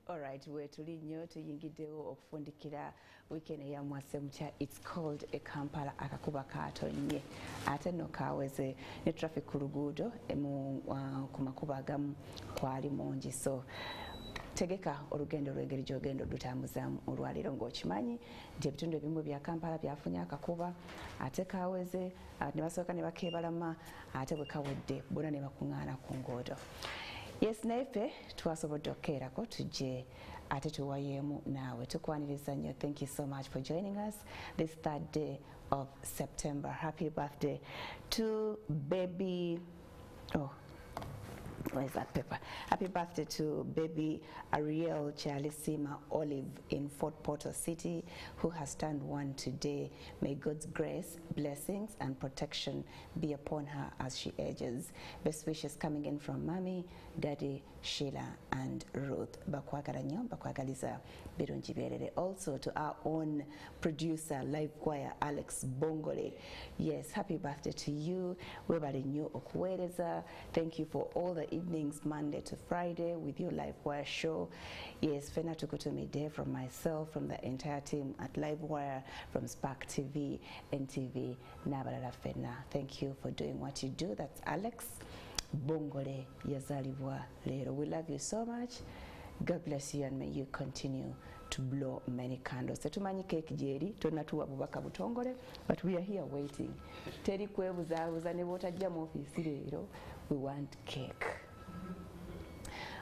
Alright, we're tuli nnyo tuyingiddewo okufundikira weekend ya Mwasuze Mutya. It's called a Kampala akakuba katonnye. Ate nno kaweze ne traffic ku luguudo ku makubo agamu kwali mungi. So tegeka olugendo lw'engeri gy'ogenda olutambuzaamu olwaliro ng'okimanyi nti ebitundu ebimu bya Kampala byafunye akakuba ate kaweze ne basooka ne bakeebalama ate bwe kawedde bonna ne bakuŋŋaana ku nguudo. Yes, naife twasobodde okukeerako tujje ate tuwayeemu naawe tukwaniriza nnyo. Thank you so much for joining us this 3rd day of September. Happy birthday to baby. Oh, where's that paper? Happy birthday to baby Ariel Chalisima Olive in Fort Portal City, who has turned 1 today. May God's grace, blessings, and protection be upon her as she ages. Best wishes coming in from Mommy, Daddy, Sheila, and Ruth. Bakwagala nnyo, bakwagaliza birungi byerere. Also to our own producer, live choir, Alex Bongole. Yes, happy birthday to you. Webale nnyo okuweereza. Thank you for all the evenings, Monday to Friday, with your live wire show. Yes, Fena Tukutumide from myself, from the entire team at Live Wire, from Spark TV, NTV, Nabalala Fena. Thank you for doing what you do. That's Alex Bongole yazalibwa lero. We love you so much. God bless you and may you continue to blow many candles. Tetumanyi cake jeri tonatuwa bubaka butongole, but we are here waiting. Teri kwebuzabuza ne botajja mu office lero. We want cake.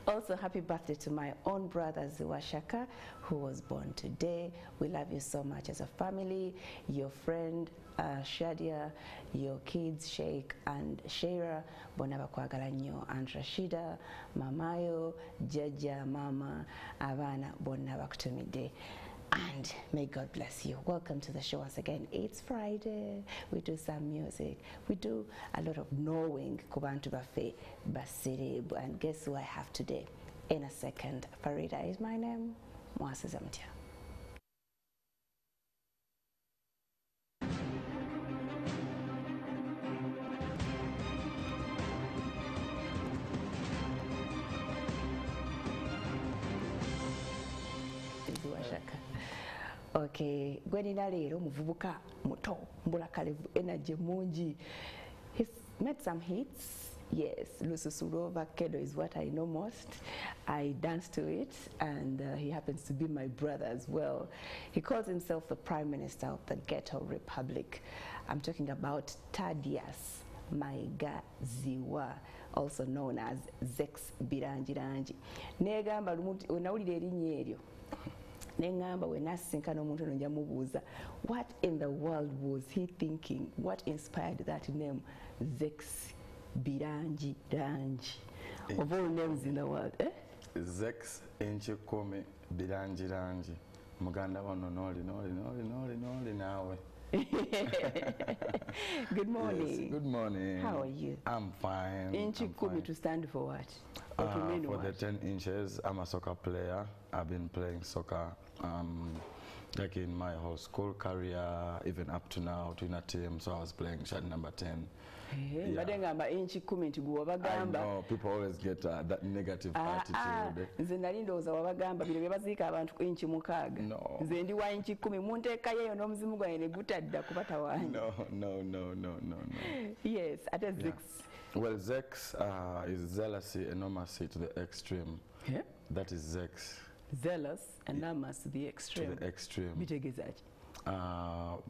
Also, happy birthday to my own brother Ziwashaka, who was born today. We love you so much as a family. Your friend Shadia, your kids Sheikh and Sheira, bonaba kwagala nnyo, and Rashida, Mamayo, Jaja, Mama, Avana, bonaba kutumide. And may God bless you. Welcome to the show once again. It's Friday. We do some music. We do a lot of knowing. Kubantu bafe basiri. And guess who I have today? In a second. Farida is my name. Mwasuze Mutya. Okay, gwenina lero muvubuka muto mbula kalevu energy mungi. He's made some hits. Yes, Lususulova Kedo is what I know most. I dance to it, and he happens to be my brother as well. He calls himself the Prime Minister of the Ghetto Republic. I'm talking about Thaddeus Ziwa, also known as Zex Bilangilangi. Negamba unawulira erinnya eryo. Nengamba wenasinkana omuntu ono njamubuuza, what in the world was he thinking? What inspired that name, Zex Bilangilangi? Of all names in the world, eh? Zex Enchikome Bilangilangi. Muganda wano noli nawe. Good morning. Yes, good morning. How are you? I'm fine. Enchikome to stand for what? For the 10 inches, I'm a soccer player. I've been playing soccer like in my whole school career, even up to now, to a team. So I was playing shirt number 10. Yeah. I know, people always get that negative attitude. No. Yes, at a Zex. Well, Zex is zealousy enormously to the extreme. Yeah? That is Zex. Zealous, enormous to the extreme. To the extreme.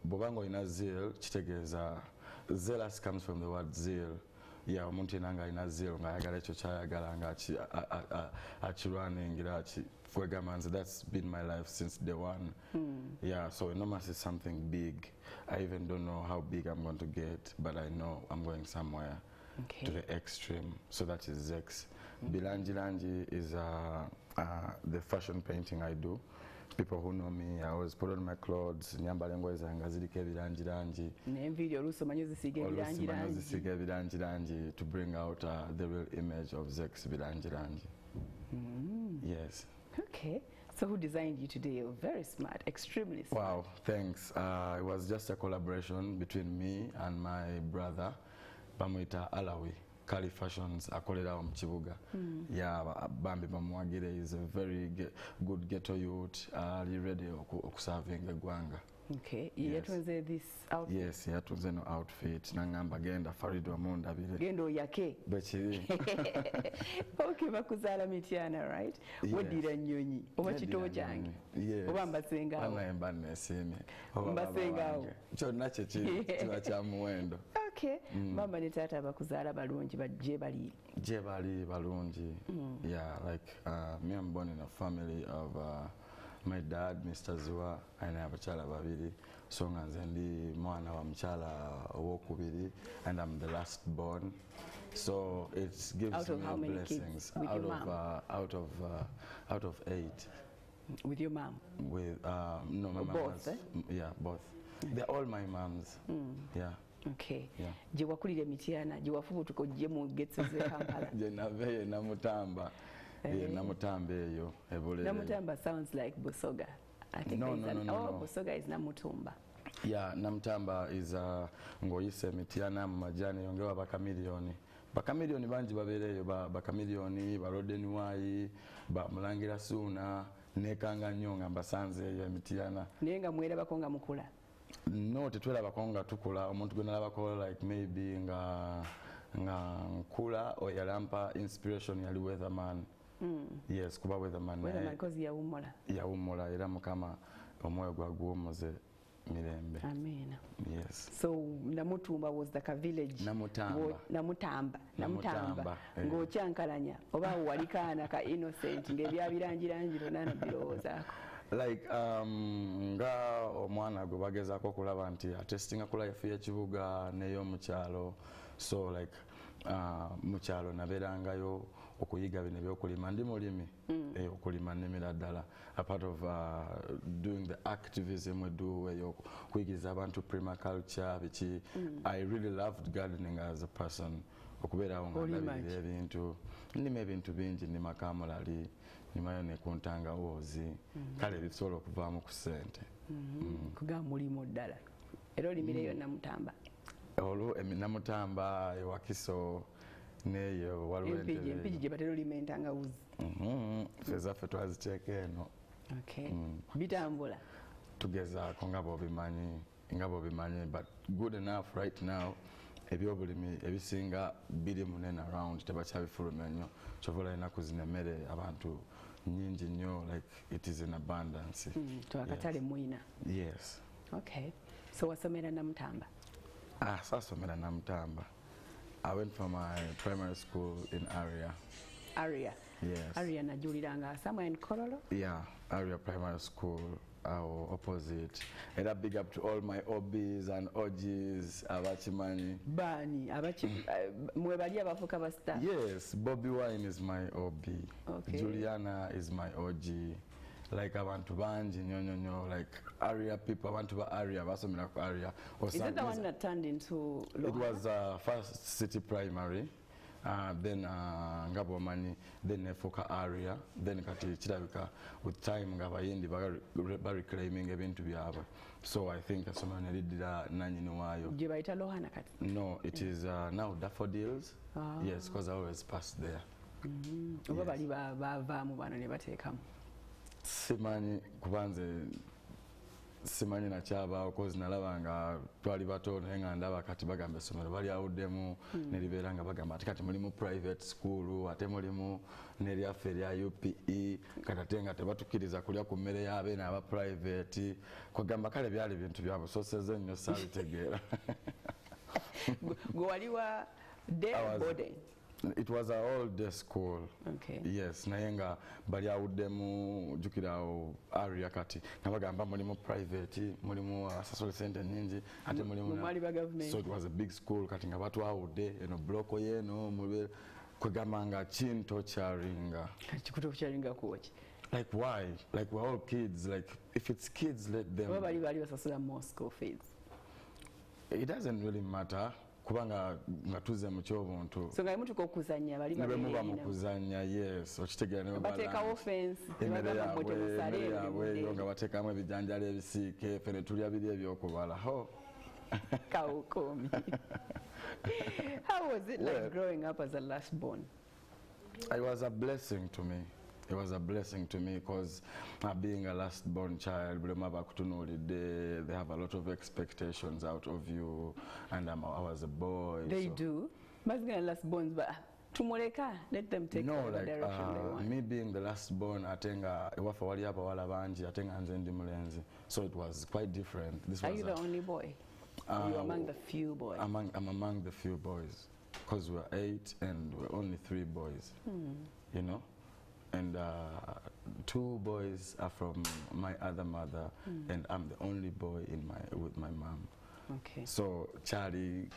Bobango ina zeal, chitegeza. Zealous comes from the word zeal. Yeah, omuntu inanga ina zeal nga ayagala ekyo kyayagala nga akirwanengira akifwegamanzi. That's been my life since day one. Yeah, so enormous is something big. I even don't know how big I'm going to get, but I know I'm going somewhere. Okay. To the extreme. So that is Zex. Bilangilangi is the fashion painting I do. People who know me, I always put on my clothes. Nyambala ngoye zange ziriko bilangilangi. N'enviiri oluusi omanyi ozisiiga bilangilangi to bring out the real image of Zex Bilangilangi. Yes. Okay. So who designed you today? You're very smart, extremely smart. Wow, thanks. It was just a collaboration between me and my brother, Bamwita Alawi. Kali Fashions akolera mu kibuga. Yeah, Bambi Bamwagire is a very good ghetto youth. Ali ready okuservinga eggwanga. Okay, yatunze this outfit. Yes, yatunze no outfit. Nangamba genda Farid Wamundabire. Gendo yake. Bekiri. Okay, bakuzaala Mityana, right? Wedira nnyonyi. Oba kitowo kyange. Yes. Oba mbasenga awo. Bana nesini. Mbasenga awo. Kyonna kye kiba kya muwendo. Okay. Mama ne taata bakuzaala balungi bajje bali. Je bali balungi. Yeah, like me, I'm born in a family of my dad, Mr. Zua, and abakyala babiri. So nga nze ndi mwana wa mukyala owokubiri, and I'm the last born. So it gives me blessings. Out of 8. With your mom? With no, my mom both, was, yeah, both. They're all my moms. Yeah. Okay. Gye wakulira Mityana, gye wafubutuka ojje mu getso ze Kampala. Gye nave Namutamba. Yeah, Namutamba eyo ebulere. Namutamba sounds like Busoga. I think no. Busoga is Namutumba. Yeah, Namutamba is ngoyise Mityana mu majani yongewa bakamiliyoni bangi babeereyo bakamiliyoni barodeniwayi bamulangira suuna nekanga nnyo nga mbasanzeeyo Mityana. Naye nga mwerabako nga mukula? No, tetwerabako nga tukula. Omuntu gwe nalabako like maybe nga nkula yalampa inspiration yali Weatherman. Yes, kuba Weatherman because yawummula era Mukama omwoyo gwaguwummuze mirembe. Amen. Yes. So Namutumba was like a village. Namutamba. Ng'okyankalanya oba walikaana ka innocent ng'ebya birangiranjiro nana birowoozaako. Like nga omwana gwe bagezaako okulaba nti atestinga ku life y'ekibuga n'ey'omukyalo. So like mukyalo nabeerangayo okuyiga bino ebyokulima. Ndi mulimi okulima nnimira ddala. A part of doing the activism we do ey'okuyigiriza abantu permaculture biki. I really loved gardening as a person. Okubeerawo nga ndabirira ebintu. Nnima ebintu bingi, nnima kamulali, nnimayo ne kuntangawoozi. Kale bisobola okuvaamu ku ssente. Kugamba mulimu ddala. Era olimireyo Namutamba? Olwo Namutamba ewakiso neyo waliwo empiji gye batera olima entangawuzi. Fezaffe twaziteeka eno. Okay. Bitambula? Tugezaako nga bw'obimanyi, but good enough right now. Ebyobulimi ebisinga biri munene around tebakyabifulumya nnyo. Kyovola ennaku zino emmere abantu nnyingi nnyo, like it is in abundance. Twakatale mwina? Yes. Okay. So wasomera Namutamba? Saasomera Namutamba. I went for my primary school in Area. Area? Yes. Area najuliranga somewhere in Kololo? Yeah, Area Primary School, our opposite. And a big up to all my OBs and OGs, Abachimani. Bani, mwebali abafuka basta? Yes, Bobi Wine is my OB. Okay. Juliana is my OG. Like abantu banji nyonyo, like area people, abantu ba area, basomera ku area. Is it the one that turned into Lohana? It was first city primary, then ngabo mani, then nefuka area, then kati kirabika with time ngabayindi ba reclaiming ebintu byabwe. So I think asoma nelidira nanyini wayo. Gye bayita Lohana kati? No, it is now Daffodils. Yes, because I always pass there. Oba bali bavaamu bano ne bateekamu? Simanyi kubanze simanyi nakyabaawo kozi nalaba nga twali bato naye nga ndaba kati bagamba essomero balyawuddemu neribeera nga bagamba ate kati mulimu private school ate mulimu neryaffe erya UPE kati ate nga tebatukkiriza kulya ku mmere y'abeena aba private kwagamba kale byali bintu byabusoseze nnyo saalitegeera. Gwe wali wa day boarding? It was an all-day school. Okay. Yes, naye nga bali awuddemu jukirawo area kati nabagamba mulimu private mulimu asasole sente nyingi ate mulimu so it was a big school kati nga batwawudde eno bloko yeno mube kwegamba nga kinto kyaringa. Kikuto kyaringa kuki? Like why? Like we're all kids. Like if it's kids, let them. Bali basasula more school fees. It doesn't really matter. Kubanga ngatuze mu kyobuntu. So nga mutuko kuzanya bali babeera mu kuzanya, yes. Okitegeera ne bateeka offense bagamba mwote musale nga bateekamu ebijanjalo ebisiike fene tulya biri ebyokubala. Kaukomi. How was it like growing up as a last born? It was a blessing to me. It was a blessing to me because being a last born child, they have a lot of expectations out of you, and I was a boy. They do? But last borns, but let them take no, the direction they want. Me being the last born, I think so it was quite different. Are you the only boy? You're among the few boys? I'm among the few boys, because we're 8 and we're only 3 boys, you know? And 2 boys are from my other mother, and I'm the only boy with my mom. Okay. So challenging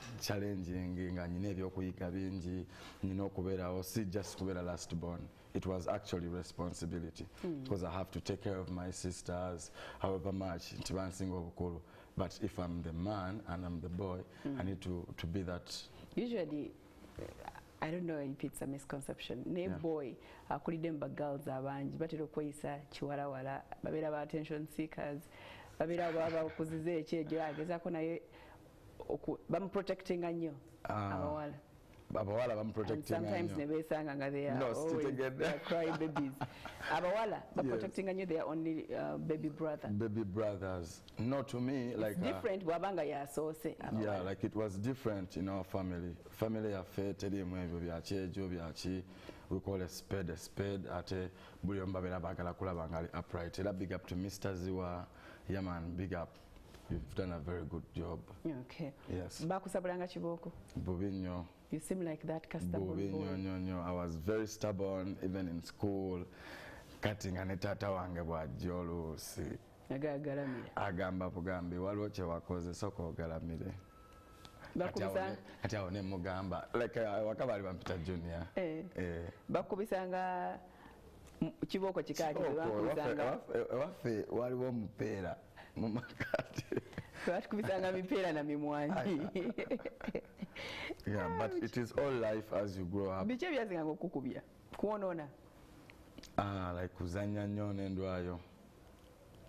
nga nyine ebyokuyiga bingi nyina okubeerawo si just kubeera last born. It was actually responsibility because I have to take care of my sisters however much nti bansinga obukulu. But if I'm the man and I'm the boy, I need to be that. Usually I don't know if it's a misconception. Ne boy akulidde mba girls abangi batera okweyisa kiwarawala babeera ba attention seekers. Babira baba okuzize ekyejo agezaako naye bamuprotectinga nnyo abawala. Abawala bamuprotectinga nnyo. Sometimes ne beesanga nga they are always cry babies. Abawala baprotectinga nnyo their only baby brother. Baby brothers. No, to me, like it's different bwabanga yasoose. Yeah, like it was different in our family. Family affair terimu ebyo bya kyejo byaki. We call a spade ate buli omu babeera baagala kulaba nga ali upright. Era big up to Mr. Ziwa. Yeah man, big up. You've done a very good job. Okay. Yes. Bakusabulanga kiboko? Bubi nnyo. You seem like that stubborn boy. Bubi nnyo. I was very stubborn even in school. Kati nga ne taata wange bw'ajja oluusi. Agalamire. Agamba bugambi waliwo kye wakoze sooka ogalamire. Kati awo ne mugamba. Like waka baali bampita junior. Bakubisanga kiboko kikaati bakubisanga. Ewaffe waliwo omupeera mu makati. Bakubisanga mipeera na mimwanyi. Yeah, but it is all life as you grow up. Biki ebyazinganga okukubya kwonoona? Like kuzannya nnyo n'endwayo.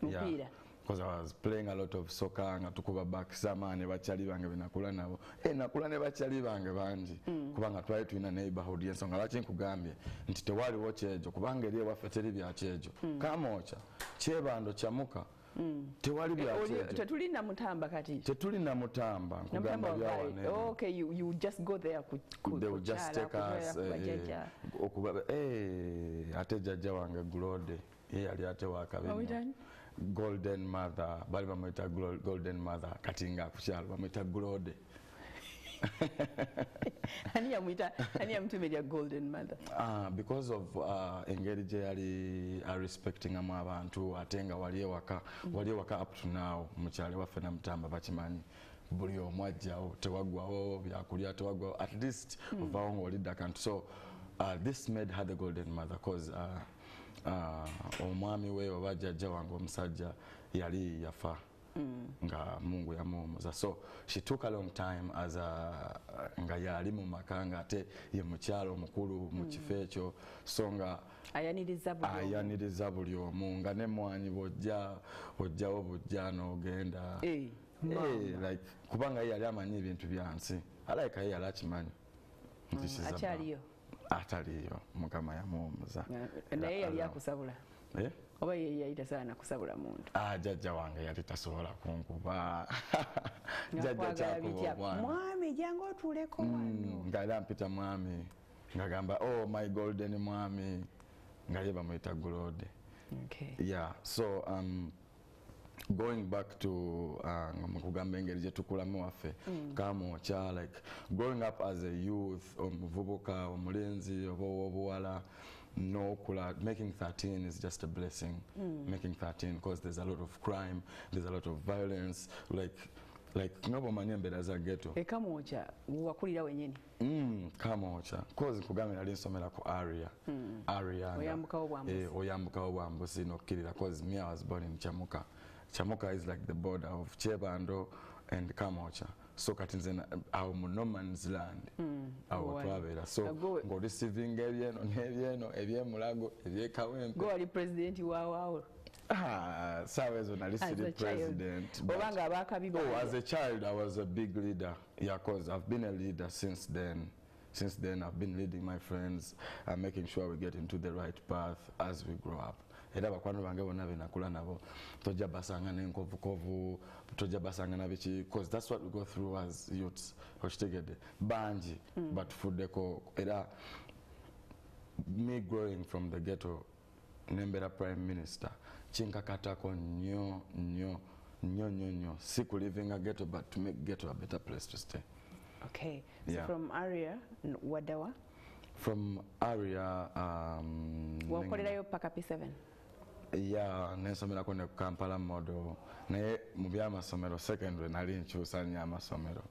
Mupiira. Because I was playing a lot of soccer nga tukuba baksama ne bakyali bange benakula nabo. Nakula ne bakyali bange bangi. Kubanga twali tulina neighborhood y'ensonga lwaki nkugambye nti tewaliwo kyejo kubanga eri ewaffe teri bya kyejo. Kamooca kyebando kyamuka. Tewali bya kyejo. Tetulina Mutamba kati. Tetulina Mutamba nkugamba byawane. Okay, you just go there they will just take us okuba ate jjajja wange Glode ye yali ate wakabenya. Golden mother, bali bamwita golden mother, kati nga kukyalo bamwita Glode. Ani yamutumirya golden mother? Because of engeri gye yali respectingamu abantu ate nga wali ewaka up to now mukyalo waffe na Mutamba bakimanyi. Buli omu ajjawo tewaggwawo byakulya tewaggwawo at least ovaawo ng'olidde akantu. So this made her the golden mother because omwami we oba jjajja wange omusajja yali yafa nga Mungu yamuwumuza. So she took a long time as nga yali mu maka nga ate ye mukyalo omukulu mu kifo ekyo so nga ayaniriza buli omu nga n'emmwanyi bw'ojjawo bujja n'ogenda like kubanga ye yali amanyi ebintu byansi alayika ye yali akimanyi akyaliyo ataliyo Mukama yamuwumuza. Naye yali akusabula? Oba ye yali tasaana kusabula muntu? Jjajja wange yali tasobola kunkuba. Jjajja kyakuba mwami jangu otuuleko wano. Nga era mpita mwami ngagamba oh my golden mwami nga ye bamuyita Glode. Okay. Yeah, so going back to mukugamba engeri gye tukulamu waffe kamooca like growing up as a youth omuvubuka omulenzi oba owobuwala n'okula making 13 is just a blessing. Making 13 because there's a lot of crime, there's a lot of violence, like ngoba manya embeera za ghetto. Kamooca wakulira wennyini? Kamooca cause nkugambye nali nsomera ku area oyambukawo bwambusi n'okkirira cause me I was born in Chamuka. Chamuka is like the border of Chebando and Kamooca. So kati nze awo mu no man's land awo twabeera so ng'oreceiving ebyeno n'ebyeno ebyemulago ebyekawempe. Gwe wali president waawo? Sawezo nalisiti president. As a child, I was a big leader. Yeah, because I've been a leader since then. Since then, I've been leading my friends and making sure we get into the right path as we grow up. Era bakwano bange bonna benakula nabo tojja basanga n'enkovukovu tojja basanga nabiki, because that's what we go through as youths okitegedde bangi batufuddeko. Era me growing from the ghetto nembera prime minister kinkakatako nnyo si ku living a ghetto but to make ghetto a better place to stay. Okay, so from area Wadawa? From area wakolerayo paka P7? Yeah, nensomerako ne Kampala model naye mu byamasomero secondary nali nkyusa nnyo amasomero.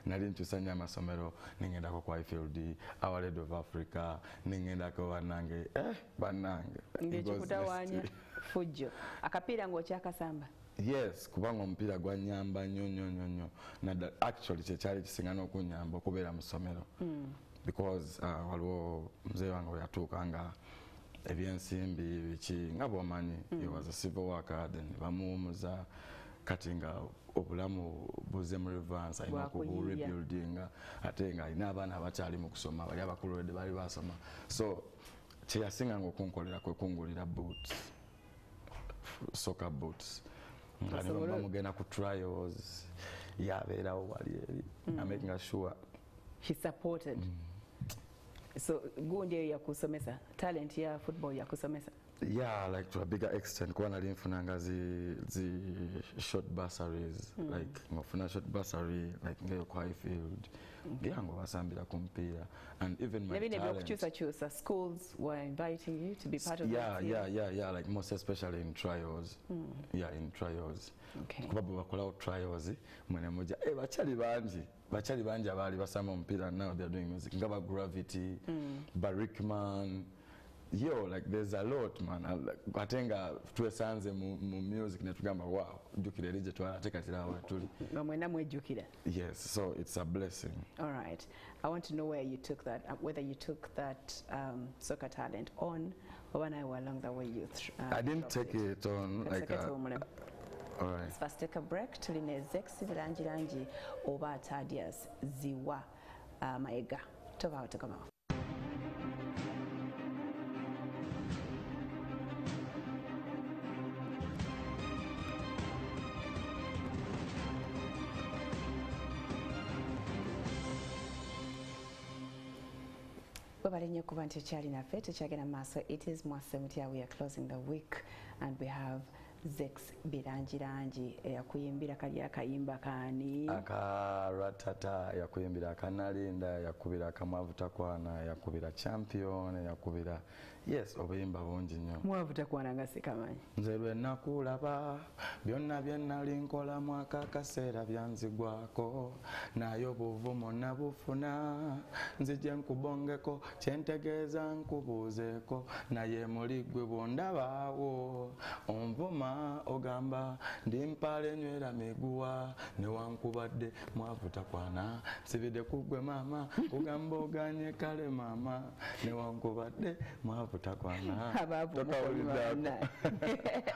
Nali nkyusa nnyo amasomero ningendako ku Highfield, Our Lady of Africa, ningendako bannange ngekikutawaanya fujjo akapiira ng'okyakasamba? Yes, kubanga omupiira gwanyamba nnyo naddala actually kyekyali kisinga n'okunyamba okubeera mu ssomero because waliwo mzee wange yatuuka nga ebyensimbi biki nga bw'omanyi he was a civil worker, then bamuwumuza kati nga obulamu buze mu reverse alina okuburebuildinga ate nga alina abaana abakyali mu kusoma bali abakulu wedde bali basoma, so kyeyasinganga okunkolera kwe kungulira boots, soccer boots nga ne bamugenda ku trials yabeerawo wali eri making sure he supported. So gundi eyo yakusomesa talent ya football yakusomesa? Yeah, like to a bigger extent kuba nali nfunanga zi short bursaries like ngofuna short bursary like ngeyo ku Highfield ngiyango basambira ku mupiira, and even my talent schools were inviting you to be part of that. Yeah, like most especially in trials. Yeah, in trials. Okay. Kuba bakolawo trials mwene moja bachali banji abali basama omupiira, now they're doing music ngaba Gravity, Barrickman. Yo, like there's a lot, man. Atenga twesanze mu music netugamba wow jukira lije twalatekatirawo tuli mwena mwejukira. Yes, so it's a blessing. All right, I want to know where you took that, whether you took that soccer talent on or when I were along the way you I didn't take it on. All right, let's first take a break. Tuline Zex Bilangilangi oba Tadias Ziwa Maega toba otakama. It is Mutya. We are closing the week and we have Zex Bilangilangi yakuyimbira kali akayimba kani akaratata yakuyimbira kanalinda yakubira kamwavutakwana yakubira champion yakubira yes obuyimba bungi nnyo mwavutakwana nga sikamanyi nze lwe nakulaba byonna bye nali nkola mwaka kaseera byanzigwako naye obuvumo nabufuna nzije nkubongeko kyentegeeza nkubuuzeeko naye muli gwe bwondabaawo onvuma ogamba ndi mpaale nywera miguwa newankubadde mwavutakwana sibidde kugwe maama kugamba oganye kale maama newankubadde mwavutakwana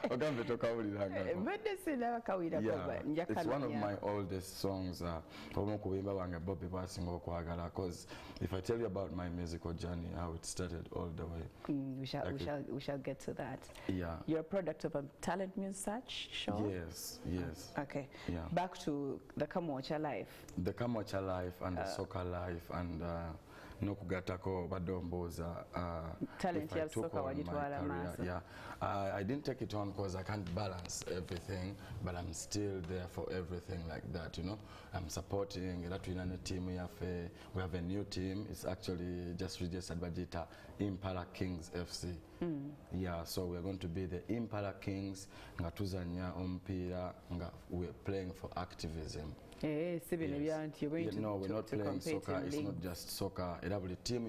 ogambe tokawuliranga. It's one of my oldest songs. Omu kubimba wange Bobi bwasinga okwagala, because if I tell you about my musical journey, how it started all the way. We shall get to that. Yeah. You're a product of a talent music show? Yes. Okay. Yeah. Back to the Kamwacha life. The Kamwacha life and the soccer life and nokugatako badomboza talent ya soccer wajitwala masa. Yeah. I didn't take it on because I can't balance everything, but I'm still there for everything like that, you know. I'm supporting the team. We have a new team. It's actually just registered by Jita, Impala Kings FC. Yeah, so we're going to be the Impala Kings. Ngatuzanya ompira. We're playing for activism. Yes. No, we're not playing soccer. It's not just soccer. Every team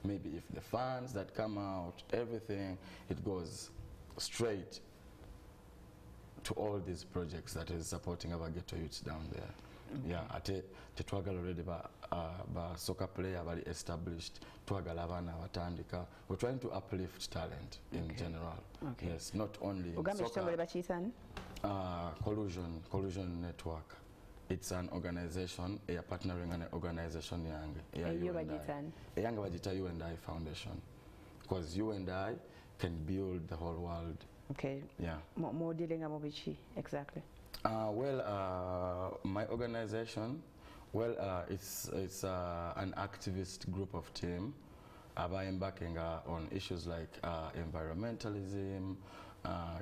maybe if the fans that come out, everything, it goes straight to all these projects that is supporting our ghetto youths down there. Yeah, ate tetwagala already ba soccer player bali established, twagala abana abatandika. We're trying to uplift talent in general. Yes, not only in soccer. Collusion Network. It's an organization, a partnering an organization You and I Foundation. Because you and I can build the whole world. Okay. Yeah. More dealing about which exactly? My organization, it's an activist group of team embarking on issues like environmentalism,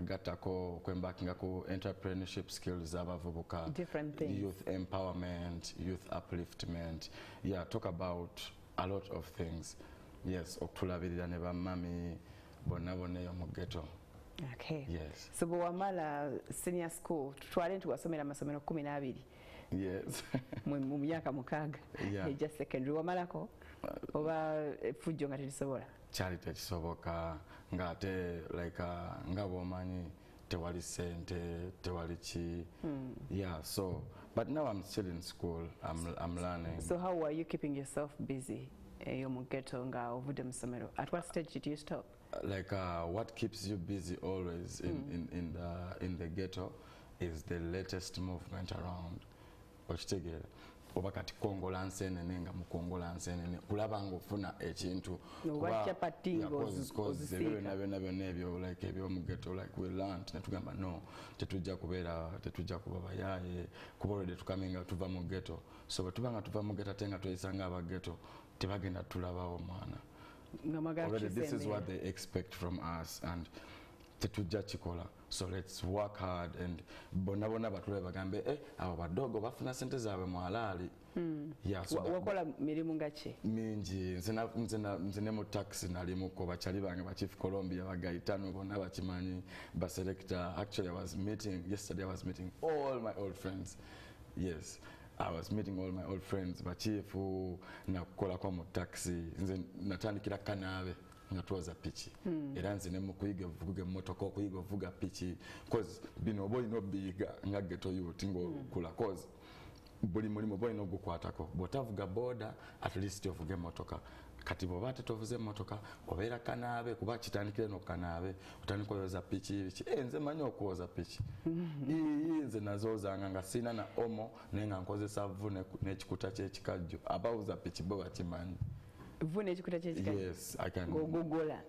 gatako kwembarking ko entrepreneurship skills abavubuka, different things, youth empowerment, youth upliftment. Yeah, talk about a lot of things. Yes, okutulabirira ne bamami bonna yo mu ghetto. Okay. Yes. So wamala senior school twale tuwasomera amasomero 12. Yes. mu myaka 6. Yeah. Just secondary wamalako oba fujjo nga tekisobola. Kyali tekisoboka ngate like nga bomanyi tewali sente tewali chi. Yeah, so but now I'm still in school. I'm learning. So how are you keeping yourself busy? Yo mu ghetto nga ovude mu somero. At what stage did you stop? Like what keeps you busy always in the ghetto is the latest movement around. Okitegere oba kati kongola nsenene nga mukongola nsenene kulaba ngofuna ekintu byonna ebyo like ebyo mu ghetto like we learned netugamba no tetujja kuba bayaye kuba already tukaminga tuva mu ghetto, so bwe tuva mu ghetto tenga tuyisanga aba ghetto tebagenda tulabawo mwana. Already this is what they expect from us and tetujja kikola, so let's work hard and bona batule bagambe abo badogo bafuna sente zaabwe mu halali. Yeah, so wakola mirimu ngache mingi nzine mu taxi nalimuko bachali bange ba Chief Colombia bagaitano bona bachimanyi ba selector. Actually yesterday I was meeting all my old friends. Yes, I was meeting all my old friends bachifu nakukola kwa mu taxi nze natandikira Kanabe ngatuwaza pichi era nze ne mukuyiga vuga motoka okuyiga vuga pichi cause bino boy no biga nga ghetto youth ngo kula cause buli mulimo boy no gukwatako botavuga boda at least ovuge motoka kati bo bate tovuze motoka obera Kanabe kuba kitandikire no Kanabe utandika yoza pichi nze manyo okuwoza pichi nze nazoza nga sina na omo nenga nkozesa vune n'ekikuta ky'ekikajjo abawuza pichi bo bakimanyi. Yes, I can.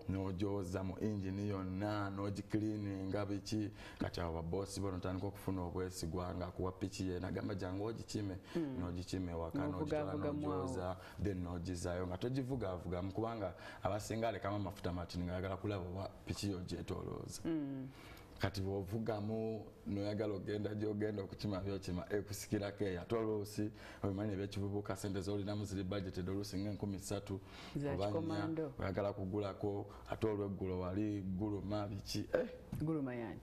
No joza mu engine yonna no cleaning ngabiki kati aba boss bono tandika okufuna obwesigwa nga kuwa pichi ye nagamba jangu ogikime no gikime wakano joza then no gizayo nga togivuga mukubanga abasingale kama mafuta matini ngayagala kulaba pichi yo jetoloza. Kati bovugamu noyagala ogenda gyogenda okukima byokima ekusikira ke atolosi obimanyi byekivubuka sente zolina muzili budget dolusi nga 13 obanya oyagala kugulako atolwe eggulo wali guluma biki guluma yani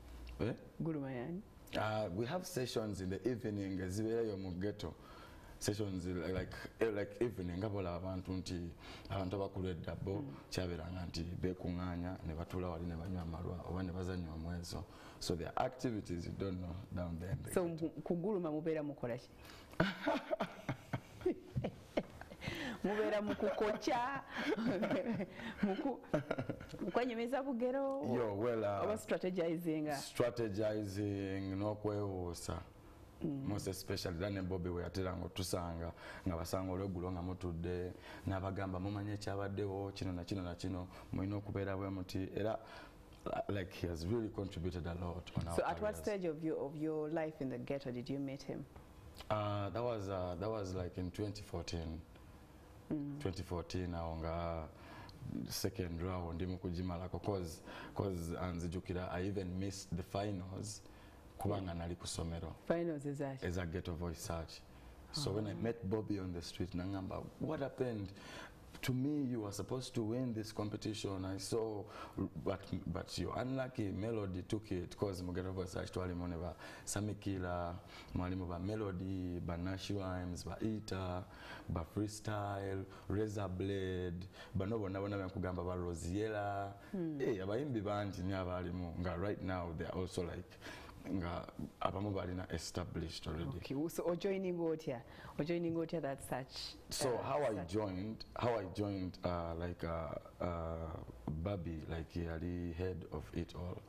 guluma yani. We have sessions in the evening ezibeerayo mu ghetto. Sessions like evening abola abantu nti abantu abakulu eddabo kyaberanga nti bekunganya ne batula wali ne banywa amalwa oba ne bazanywa omweso, so there are activities you don't know down there. So kuguluma mubeera mukola ki? Mubeera mukukocha mukwenyumiza bugero oba strategizing n'okwewuusa. Most especially than Bobi we ateranga tusanga nga basanga olwegulo nga mutudde nabagamba mumanye kyabaddewo kino na kino mulina okubeera bwe muti era like he has really contributed a lot on our. So at what stage of your life in the ghetto did you meet him? That was like in 2014. 2014 aonga second round ndi mukujimalako cause anzijukira I even missed the finals. Kubanga nali kusomero. Finals is that? As a ghetto voice search. So when I met Bobi on the street, nangamba, what happened? To me, you were supposed to win this competition. I saw, but you're unlucky. Melody took it because Mugero voice search twali moneva Samikila, mwalimu ba Melody, ba Nashi Rhymes, ba Ita, ba Freestyle, Razor Blade, ba no bona kugamba ba Rosiella. Abayimbi banji ni abalimu. Right now they are also like nga abamu balina established already. Okay, so joining otya that search. So how I joined like Bobi, like yali head of it all.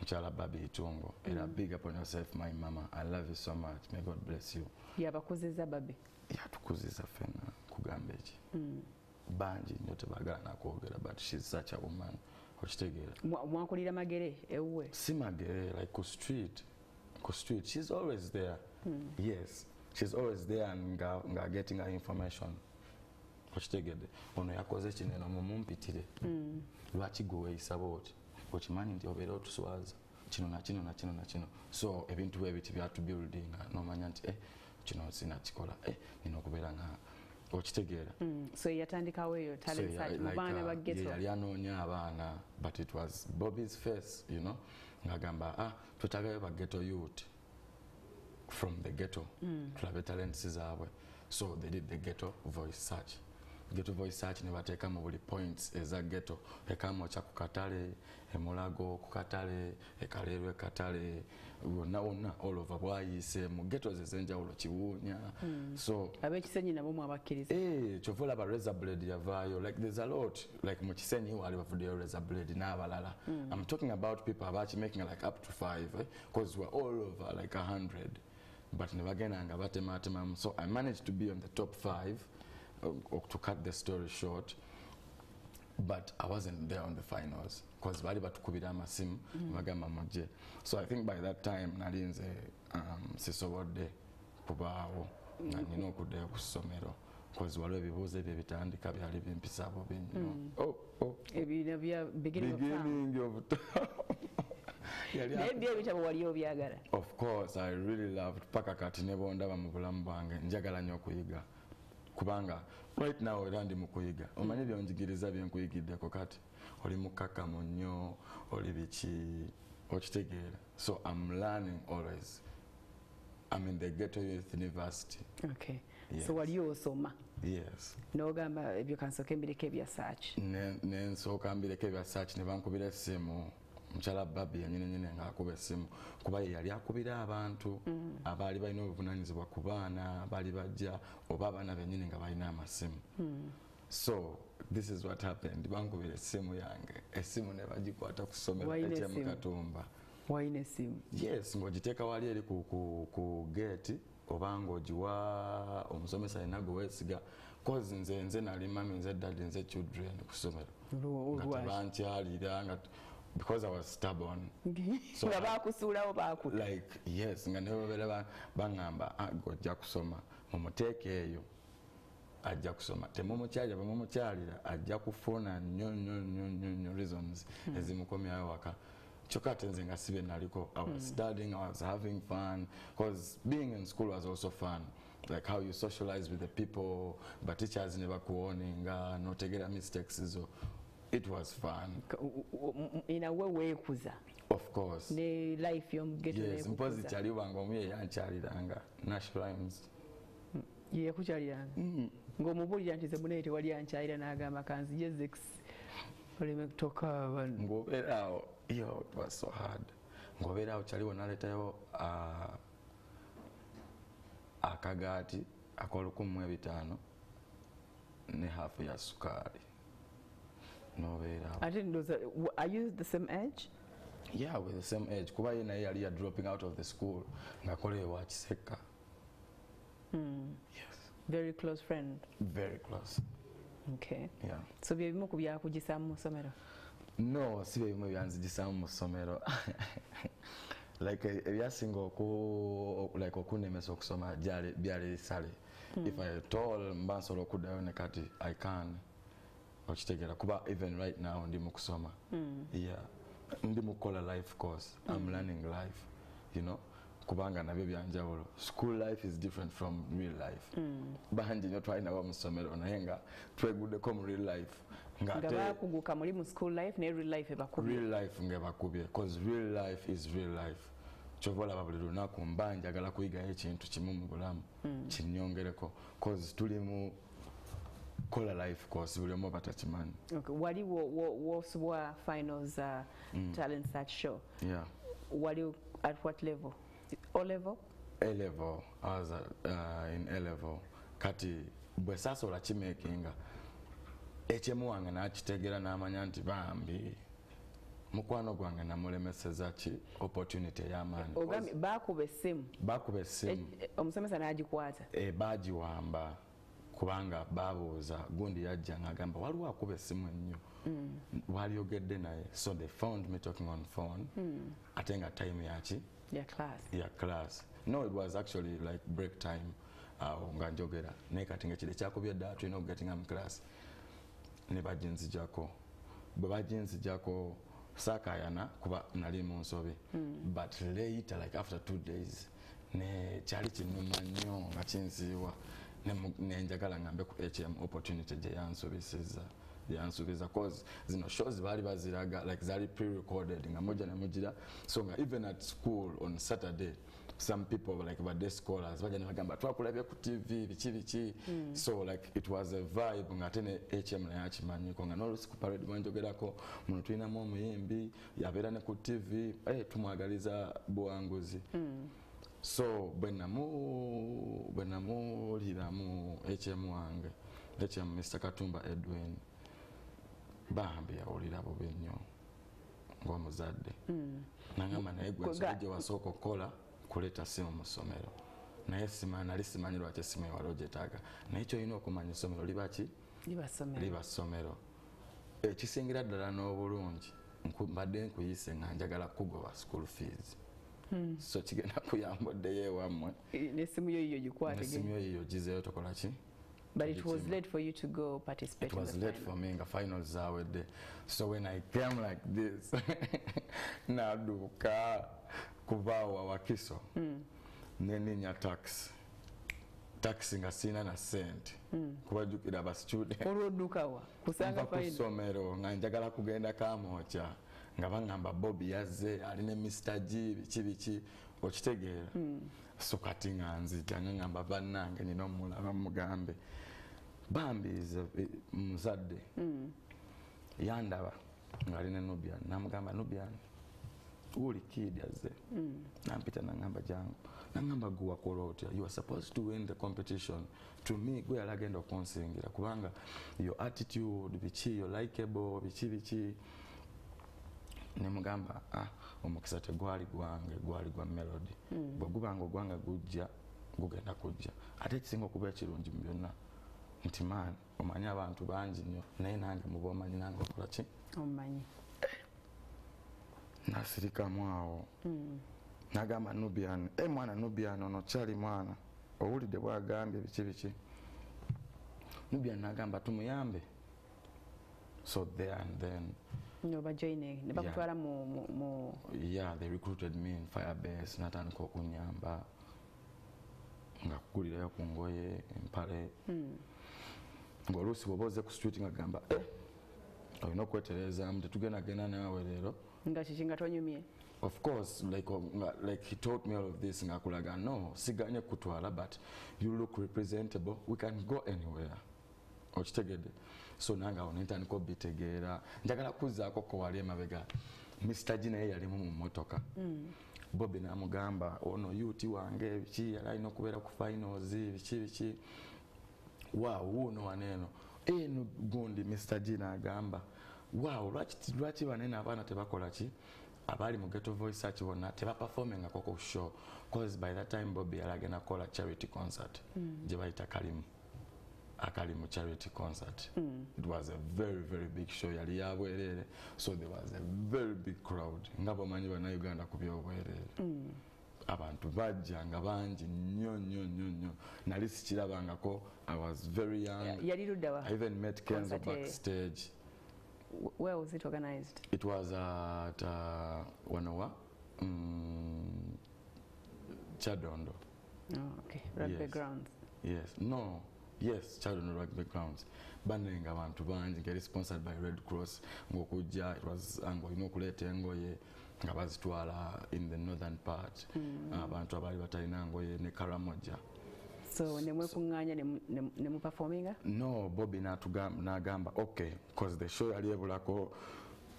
Mchala Bobi Itungo. Era big up on yourself, my mama. I love you so much. May God bless you. Yabakuziza Bobi. Yatukuziza fena kugambeji. Banji nyote bagana kwogera, but she's such a woman. Ochitegera. Mwakulira magere ewe. Si magere, like ku street. She's always there. Yes. She's always there and nga getting her information. Ochitegede. Ono yakoze kineno mumumpitire. Lwaki gwe isabot. Ochimanyi nti obera otuswaza. Kino na kino. So ebintu ebiti bya to building nomanya nti kino sina kikola nino okubeera nga ochitegera. So yatandikawo eyo talent search mu baana ba ghetto. Yali anoonya abaana, but it was Bobi's face, you know. Ngagamba tutagayo ba ghetto youth from the ghetto. Tulabe talents zaabwe. So they did the ghetto voice search. Ghetto voice search ne bateeka mu buli points eza ghetto. Ekamu cha kukatale, emulago kukatale, ekalelwe katale, wonna all over bwayise mu ghetto zezenjawulo Kiwunya. So abekisenyi nabo mwabakkiriza. Chovola ba razor blade yavayo, like there's a lot, like mu Kisenyi wali bavudeyo razor blade n'abalala. I'm talking about people abachi making like up to 5 because we're all over like 100, but nebagenanga batema. So I managed to be on the top 5 to cut the story short, but I wasn't there on the finals because bali batukubira amasimu bagamba muje. So I think by that time nalinze sisobodde kubaawo na nina okuddayo ku ssomero because waliwo ebibuuzo ebyo bitandika byali bimpisa bubi nnyo. Ebina bya beginning of time. Of course, I really loved paka kati ne bondaba mu bulamu bwange njagala nnyo okuyiga kubanga right now era ndi mu kuyiga. Omanyi byonjigiriza byenkuyigiddeko kati oli mukakamu nnyo oli biki okitegeera. So I'm learning always. I'm in the Ghetto Youth University. Okay. Yes. So wali osoma? Yes. N'ogamba ebyo kansooka mbireko ebya search. Nsooka mbireko ebya search ne bankubira essimu. Mchala Bobi nyine ng'akuba essimu kuba yali akubira abantu abaali balina obuvunaanyizibwa ku baana baali bajja oba abaana bennyini nga balina amasimu. So this is what happened. Bankubira essimu yange, essimu ne bagikwata ku ssomero eky'emu Katumba. Wayina essimu? Yes, ng'ogiteeka wali eri ku gate oba ng'ogiwa omusomesa alina gwe weesiga cause nze nali mami nze daddy nze children ku ssomero nga tebankyalira nga because I was stubborn. So like yes, nga ne babeera bangamba gojja kusoma mumuteeke eyo ajja kusoma temumukyalira ajja kufuna nnyo reasons ezimukomyayo waka. Kyokka ate nze nga sibe naliko. I was studying, I was having fun because being in school was also fun. Like how you socialize with the people, but teachers never kuoninga notegera mistakes so it was fun. In a way kuza. Of course. The life you get to. Yes, mpozi chali wango mye yanchaliranga Nash Rhymes. Ye kuchaliranga. Ngomubulira nti zemunete wali yanchalira n'agamba kanzi yezex. Oli metoka abantu. Ngoberawo yo it was so hard. Ngoberawo chaliwo naletayo akagati akolukumwe 5 ne half ya sukari. I didn't know that. Are you the same age? Yeah, we're the same age. Kuba yena yali dropping out of the school. Ngakole wa Kiseka. Yes. Very close friend. Very close. Okay. Yeah. So byebimu kubya kugisamu mu somero? No, si byebimu byanzigisamu mu somero. Like ebyasinga like okunemesa okusoma byali sale. If I told mbansolo okuddayo ne kati I can. Ochitegera kuba even right now ndi mu kusoma. Yeah. Ndi mu kola life course. I'm learning life. You know? Kubanga nabyo byanjawulo. School life is different from real life. Banji nyo twalina wa musomero naye nga tweguddeko mu real life. Ngaba kuguka muri mu school life ne real life ebakubye. Real life ngebakubye because real life is real life. Chovola babuli lunaku mbanja agala kuyiga ekintu kimu mu bulamu. Kinyongereko because tuli mu kola life course buli omu batakimanyi. Okay, wali wo finals talent search show. Yeah. were you at what level? O level? A level. I was in A level. Kati bwe sasobola kimekinga HM wange n'akitegera n'amanya nti bambi mukwano gwange namulemeseza ki opportunity ey'amaanyi. Ogambye baakuba essimu. Baakuba essimu. Omusomesa n'agikwata. Baagiwamba kubanga baabuuza gundi yajja ng'agamba waliwo akuba essimu ennyo. Walyogedde naye. So they found me talking on phone. Ate nga time yaki? Ya class. Ya class. No, it was actually like break time. Nga njogera. Naye kati ng'ekiro ekyakubye dda tulina okugatinga mu class. Ne bajinzijako. Bwe bajinzijako sakayana kuba nali mu nsobi. But later, like after 2 days, ne kyali kinnuma nnyo nga kinziiwa. Ne njagala ngambe ku HM opportunity gye yansuubiza cause zino shows baali baziraga like zali pre-recorded nga mujja ne mugira so nga even at school on Saturday some people like by day scholars bajja ne bagamba twakulabye ku TV biki so like it was a vibe nga tene HM na yakimanyiko nga n'olusi ku parade mwanjogerako muno tulinamu omuyimbi yabeera ne ku TV tumwagaliza buwanguzi so bwe namuwuliramu HM wange HM Mr. Katumba Edwin bambi yawulira bubi nnyo ng'omuzadde nangamba naye gwe nsolo gye wasooka okukola kuleeta simu mu ssomero naye nali simanyi lwaki essimu ewala ogyetaaga naye kyolina okumanya essomero liba ssomero ekisingira ddala n'obulungi mbadde nkuyise nga njagala kugoba school fees so kigenda kuyamboddeyo ewammwe n'essimu yo yiyo gikwate n'essimu yo yiyo gizeeyo tokola ki. But it was late for you to go participate. It was late for me in the finals zawedde. So when I came like this, naduka kuvawa wakiso. Neninya taxi nga sina na cent. Kubajukira ba student. Oludukawa kusanga final. Kusomero nga njagala kugenda kamocha. Nga bangamba Bobi yazze aline Mr. G biki okitegeera. So kati nga nzija ngamba bannange nina omulaba mugambe bambiize muzadde yandaba ng'alina Nubian namugamba Nubian uli kid yazze nampita nangamba jangu nangamba gwe wakola otya you are supposed to win the competition to me gwe yalagenda okunsingira kubanga your attitude biki your likable biki nemugamba omukisa tegwali gwange gwali gwa Melody bwe gubanga ogwanga gugenda kujja ate ekisinga okuba ekirungi mu byonna nti maani omanyi abantu bangi nnyo naye nange muba omanyi nange okola ki omanyi nasirikamu awo nagamba Nubian mwana Nubian ono kyali mwana owulidde bwagambye biki Nubian nagamba tumuyambe so there and then joining nebakutwala mu yeah they recruited me in Firebase natandika okunyamba nga kugulirayo ku ngoye empale ng'oluusi bw'oba oze ku street nga gamba olina okweterezaamu tetugendagenda naawe leero nga kiki nga tonyumye of course like he taught me all of this ng'akulaga no siganye kutwala but you look representable we can go anywhere okitegedde so nange awo nentandika obitegeera njagala kuzzaako ko wali emabega Mr. G naye yalimu mu mmotoka Bobi namugamba ono yuti wange biki yali alina okubeera ku finals biki waaw wuuno waneeno eno gundi Mr. G n'agamba waaw lwaki banene abaana tebakola ki abali mu Ghetto Voice Search bonna tebaperformingako ku show cause by that time Bobi yali agenda kukola charity concert gye bayita Akalimu charity concert. It was a very, very big show. Yali yabwerere. So there was a very big crowd. Ngabo manyi bana Uganda kubya obwerere. Abantu bajja nga bangi nnyo. Nali sikirabangako. I was very young. Yali luddawa. I even met Kenzo backstage. Where was it organized? It was at Wanowa, Chadondo. Oh, okay. Rugby grounds. Yes. No. Yes, Chadondo Rugby Grounds. Banenga abantu bangi ngeri sponsored by Red Cross. Ngokujja it was olina okuleeta engoye nga bazitwala in the northern part. Abantu abali batalina ngoye ne Karamoja. So nemwekuŋŋaanya ne mu performinga? No, Bobi n'agamba okay, because the show yali ebulako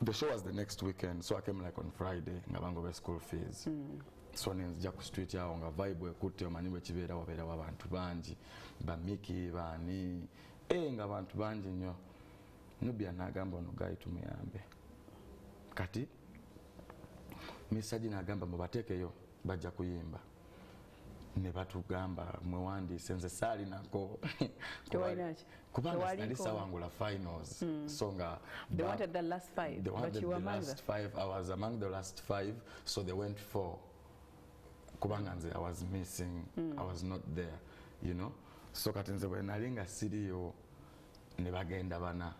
the show was the next weekend, so I came like on Friday ngabango be school fees. So nenzija ku street yawo nga vibe ekutte omanyi bwe kibeera wabeerawo abantu bangi bamiki baani nga abantu bangi nnyo. Nubya n'agamba ono gayi tumuyambe kati misaji n'agamba mubateekeyo bajja kuyimba ne batugamba mwewandiise nze saali nako kubanga nali sawangula finals so nga they wanted the last 5 but you were among the 5. I was among the last 5, so they went 4 kubanga nze I was missing. I was not there, you know. So kati nze bwe nalinga siriyo ne bagenda bana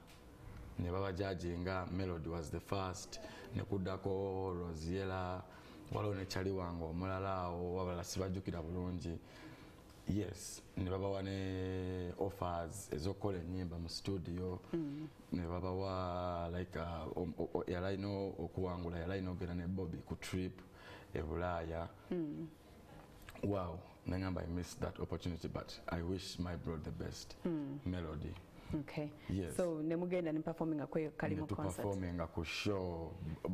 ne baba judginga. Melody was the first, ne kuddako Rosiella, waliwo ne Chali wange omulala awo wabala sibajjukira bulungi. Yes, ne babawa ne offers ezokukola ennyimba mu studio. Ne babawa like yalaino okuwangula yalaino ogenda ne Bobi ku trip e Bulaaya. Wow, nangamba I missed that opportunity, but I wish my bro the best. Melody. Okay. Yes. So nemugenda ni performing akwe kalimo concert. Performing ku show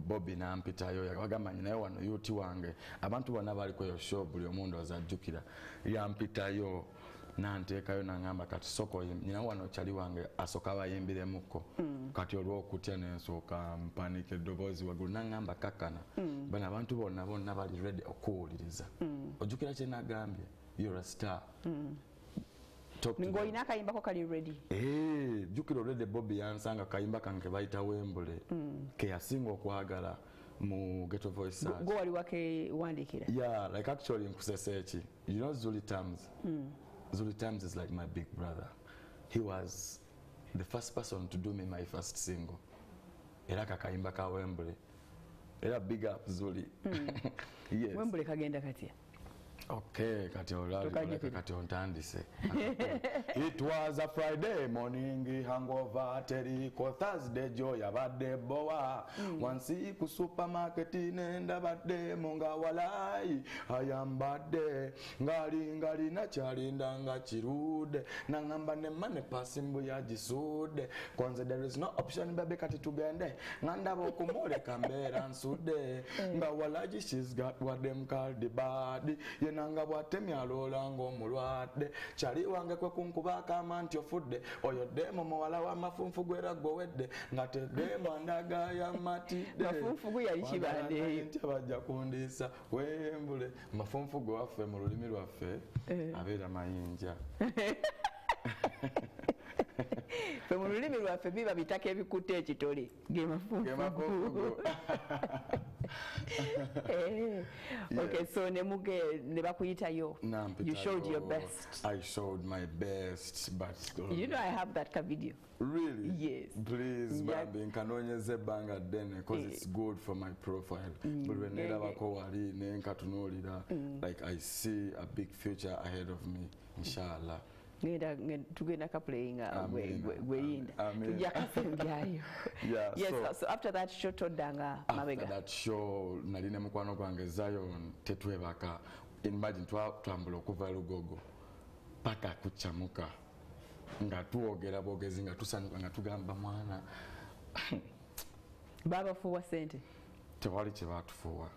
Bobi nampitayo yagamba nyina wano yuti wange abantu bonna bali kweyo show buli omuntu azajjukira yampitayo nanteekayo nangamba kati soko nyina wano Chali wange asoka bayimbiremukko kati olw'okutya nensooka mpanike eddoboozi waggulu nangamba kakkana bano abantu bonna bali ready okuwuliriza ojjukira kye nagambye you're a star. Ningo ina kayimbako kali ready. Jukiro already Bobi yansanga kayimba kange bayita Wembule. Ke yasinga okwagala mu Ghetto Voice search. Go wali wake wandikira. Yeah, like actually nkusesechi. You know Zuli Tams? Zuli Tams is like my big brother. He was the first person to do me my first single. Era kakayimba ka Wembule. Era big up Zuli. Yes. Wembule kagenda katia. Okay, kati ontandise. It was a Friday morning hangover teriko Thursday joy abadde bowa wansi ku supermarket nenda badde munga walai ayambadde ngali na chalinda nga chirude nangamba ne mane pasimbu ya jisude konze there is no option baby kati tugende nganda bokumole kambera nsude nga walaji she's got what them call the body nanga bwatemi alola ng'omulwadde Chali wange kwe kunkubaka amanti ofudde oyo demo muwala wa mafunfu gwera gwowedde nga tedemo ndaga ya matidde mafunfu gwe yali kibadde nti bajja kundiisa Wembule mafunfu gwe waffe mu lulimi lwaffe abeera mayinja fe mu lulimi lwaffe biba bitaka ebikutte ekitole ge mafunfu. Okay, so ne bakuyitayo. You showed your best. I showed my best, but you know I have that video. Really? Yes. Please, baby, kanonyeze banga dene because it's good for my profile. But when wali nenkatunulira, like I see a big future ahead of me, inshallah. Tugenda playing gweyinda tujja kasembyayo. Yes, so after that show todanga mabega. After that show naline mukwano gwange Zion tetwebaka. Imagine twambula okuva Lugogo paka kuchamuka nga tuogera bogezi nga tusanuka nga tugamba mwana baba fuwa sente tewali kyebatufuwa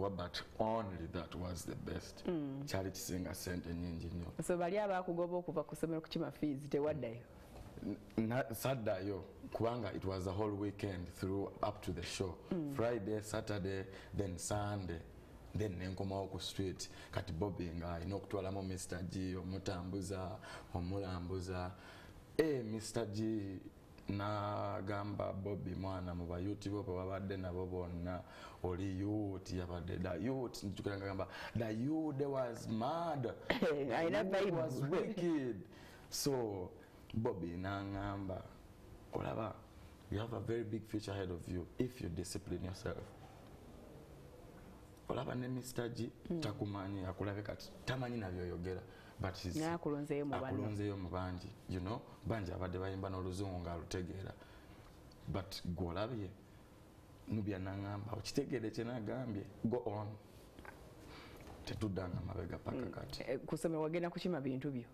but only that was the best. Chali kisinga sente nyingi nnyo. So bali abakugoba okuva ku ssomero kukima fees tewaddayo saddayo kubanga it was a whole weekend through up to the show. Friday, Saturday, then Sunday, then nenkomawo ku street kati Bobi nga alina okutwalamu Mr. G omutambuza omulambuza Mr. G nagamba Bobi mwana mu bayuti bo babadde nabo bonna oli youth yabadde da youth ntukiranga gamba the youth was mad. I was wicked. So Bobi nangamba olaba you have a very big future ahead of you if you discipline yourself. Olaba ne Mr. G takumanyi akulabe kati tamanyi nabyoyogera but he's akulonzeyo mu banji, you know, banji abadde bayimba n'oluzungu nga alutegeera but gwolabye Nubya nangamba okitegeere kye nagambye go on tetuddanga mabega paka kati kusome wagenda kukima bintu byo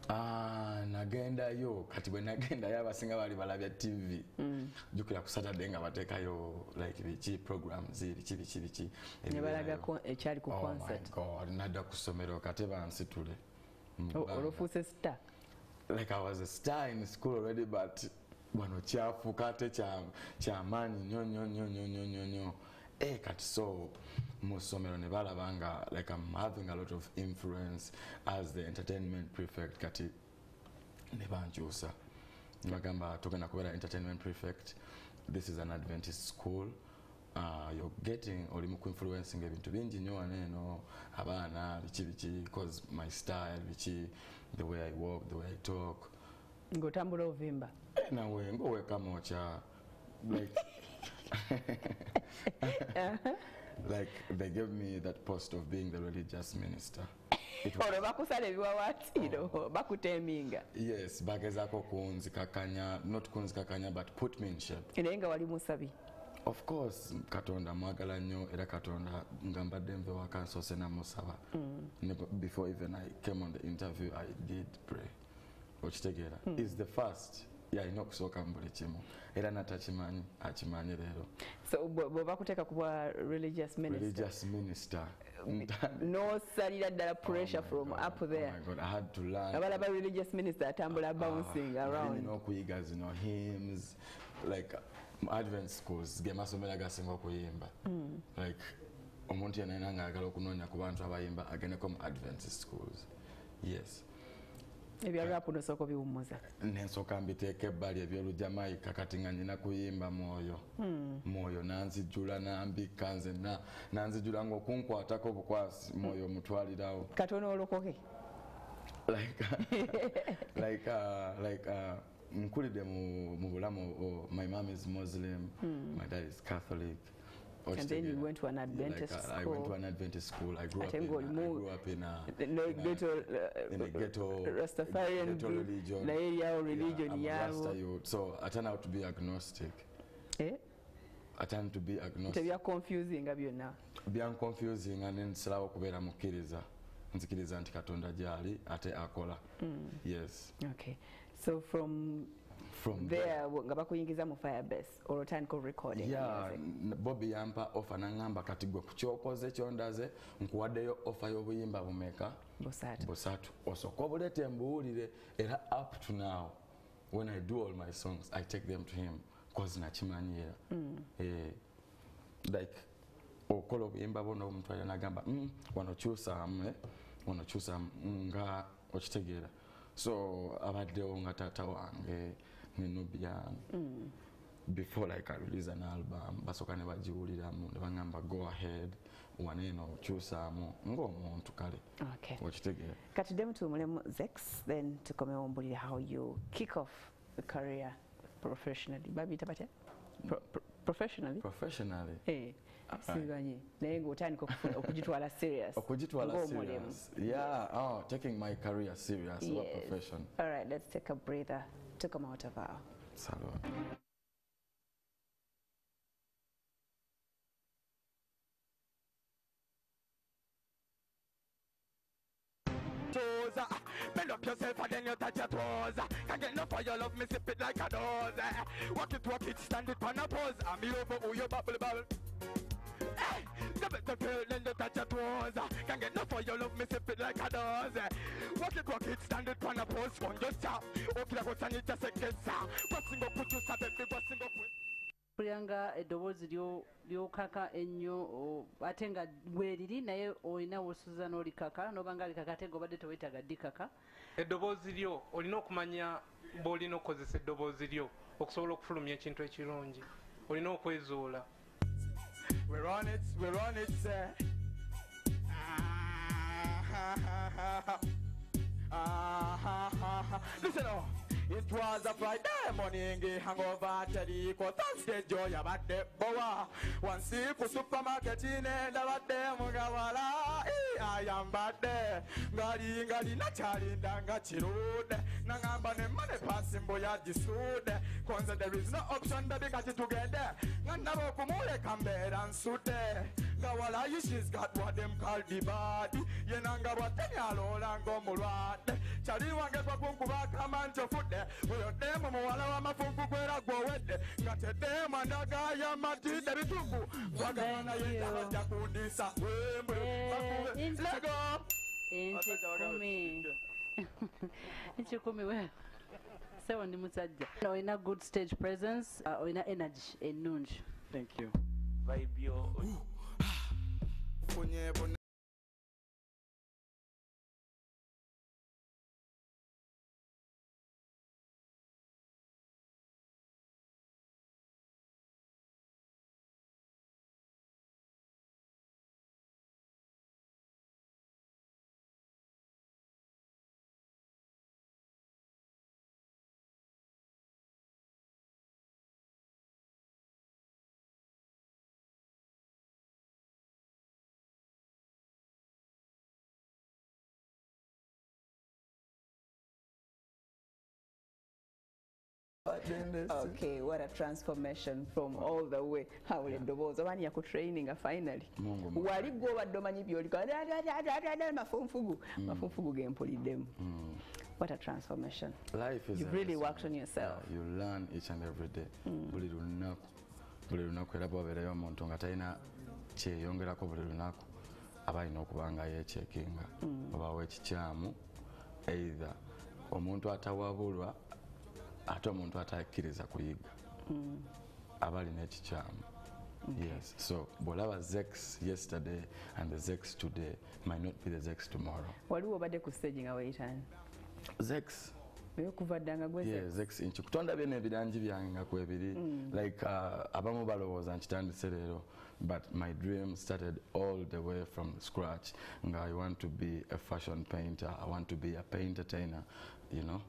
Nagenda yo kati bwe nagenda yo abasinga bali balabya TV jukira ku Saturday nga bateekayo like biki programs biki ne balaga ekyali ku concert. Oh my God, nadda ku ssomero kate bansitule. Olofuuse star. Like I was a star in school already, but wano kyafuuka ate kyamaanyi nnyo. Kati so mu ssomero ne balaba nga like I'm having a lot of influence as the entertainment prefect kati ne bankyusa. Ne bagamba tugenda kubeera entertainment prefect. This is an Adventist school. You're getting olimu ku influencing ebintu bingi nnyo waneeno abaana biki because my style biki the way I walk, the way I talk. Ngotambula ovimba. Nawe ngoweka mocha like like they gave me that post of being the religious minister. Bakusala ebiwawaatiro bakuteminga. Yes, bagezaako kunzikakanya, not kunzikakanya but put me in shape. Naye nga wali musabi. Of course, Katonda mwagala nnyo era Katonda nga mbadde nve waka nsoose namusaba. Before even I came on the interview, I did pray. Okitegeera. Is the first. Alina okusooka mu buli kimu. Era natakimanyi akimanyi leero. So bw'oba kuteeka kuba religious minister. Religious minister. No salira ddala pressure from up there. Oh my God, I had to learn. Abalaba religious minister atambula bouncing around. You know, kuyiga zino hymns like Advent schools ge masomero agasinga okuyimba. Like omuntu yenna ng'ayagala okunoonya ku bantu abayimba agendeko mu Adventist schools. Yes. Ebya rap nosoko biwumuza. Nensooka mbiteeka ebbali eby'olujamaica kati nga nnyina kuyimba mwoyo. Mwoyo nanzijjula nambika nze nanzijjula ng'okunkwatako obukwasi mwoyo mutwalirawo. Katono olokoke. Nkulidde mu bulamu. My mom is Muslim, my dad is Catholic. And then you went to an Adventist school. I went to an Adventist school. I grew up in a ghetto Rastafarian religion. Religion. So I turned out to be agnostic. I turned to be agnostic. Tebya confusing byonna. Bya confusing and nsalawo kubeera mukkiriza. Nzikiriza nti Katonda gyali ate akola. Yes. Okay. So from there nga bakuyingiza mu Firebase or otandika recording. Yeah, Bobi yampa offer nangamba kati gwe kukyokoze kyondaze nkuwaddeyo offer y'obuyimba bumeka busatu osooka obuleete mbuwulire era up to now when I do all my songs I take them to him cause nakimanyiira. Like okola obuyimba buno omuntu alina nagamba wano kyusaamu nga okitegeera. So abaddewo nga taata wange Nubian. Before like I release an album, basoka ne bagiwuliramu ne bangamba go ahead waneeno kyusaamu ng'omuntu kale. Okay. Okitegeera. Kati demu tumulemu Zex, then tukomewo mbulire how you kick off the career professionally. Babiyita batya? Professionally? Professionally. Simanyi naye ng'otandika okugitwala serious. Okugitwala serious. Yeah, taking my career serious. Yes. Profession. All right, let's take a breather to come out of our salon. Bend up yourself and then you touch your toes. Can't get enough of your love, me sip it like a dose. Walk it, stand it on a pose. I'm me over who you bubble. Hey, the better feel then you touch your toes. Can't get enough of your love, me sip it like a dose. Walk it, stand it on a pose. One just stop. Okay, I go stand it just a kiss. What's go put you stop it, what's go put. Kulyanga eddoboozi lyokaka ennyo ate nga bweriri naye olina wosuza n'olikaka n'obanga likaka ate ng'obadde tewetaaga ddikaka. Eddoboozi lyo olina okumanya bw'olina okukozesa eddoboozi lyo okusobola okufulumya ekintu ekirungi. Olina okwezuula. We're on it, sir. Listen up. It was a Friday morning, hangover Teriko, Thursday joy about the boa. One sip for supermarket in and about them, Mugawala. I am bad there. Gari, Natali, Dangachi road. Nangamba, money passing boy at the suit. Cause there is no option that they got it together. Nandabo Kumule come there and suit there. Kawala, she's got what them call the body. Yenanga what they are all and go mulwate. Chali wange kwa kunku baka mancho fute. Uyo demo mwala wa mafunku kwera go wete. Ngate demo andaga ya mati debi tungu. Wagana yenda haja kundisa. Let's go. Inchikumi we. Sewa ni musajja. Oina good stage presence, oina energy enungi. Thank you. Vibe yo. Okay, what a transformation from all the way. How will it do? The one you could training finally. Wali go at Domani Biolica, Mafufu game pulling them. What a transformation. Life is you really worked on yourself. Yeah, you learn each and every day. Buli lunaku era bw'obeerayo omuntu nga talina kyeyongerako buli lunaku aba alina okuba nga yeekyekinga oba w'ekikyamu either omuntu atawabulwa ate omuntu atakkiriza kuyiga aba alina ekikyamu. Yes, so bw'olaba Zex yesterday and the Zex today might not be the Zex tomorrow. Waliwo obadde ku stage nga weeyitaani? Zex. Kuva ddanga gwe Zex? Zex inchi kutonda bye n'ebirangi byange nga kwebiri. Like abamu balowooza nkitandise leero, but my dream started all the way from scratch. I want to be a fashion painter. I want to be a paintertainer, you know.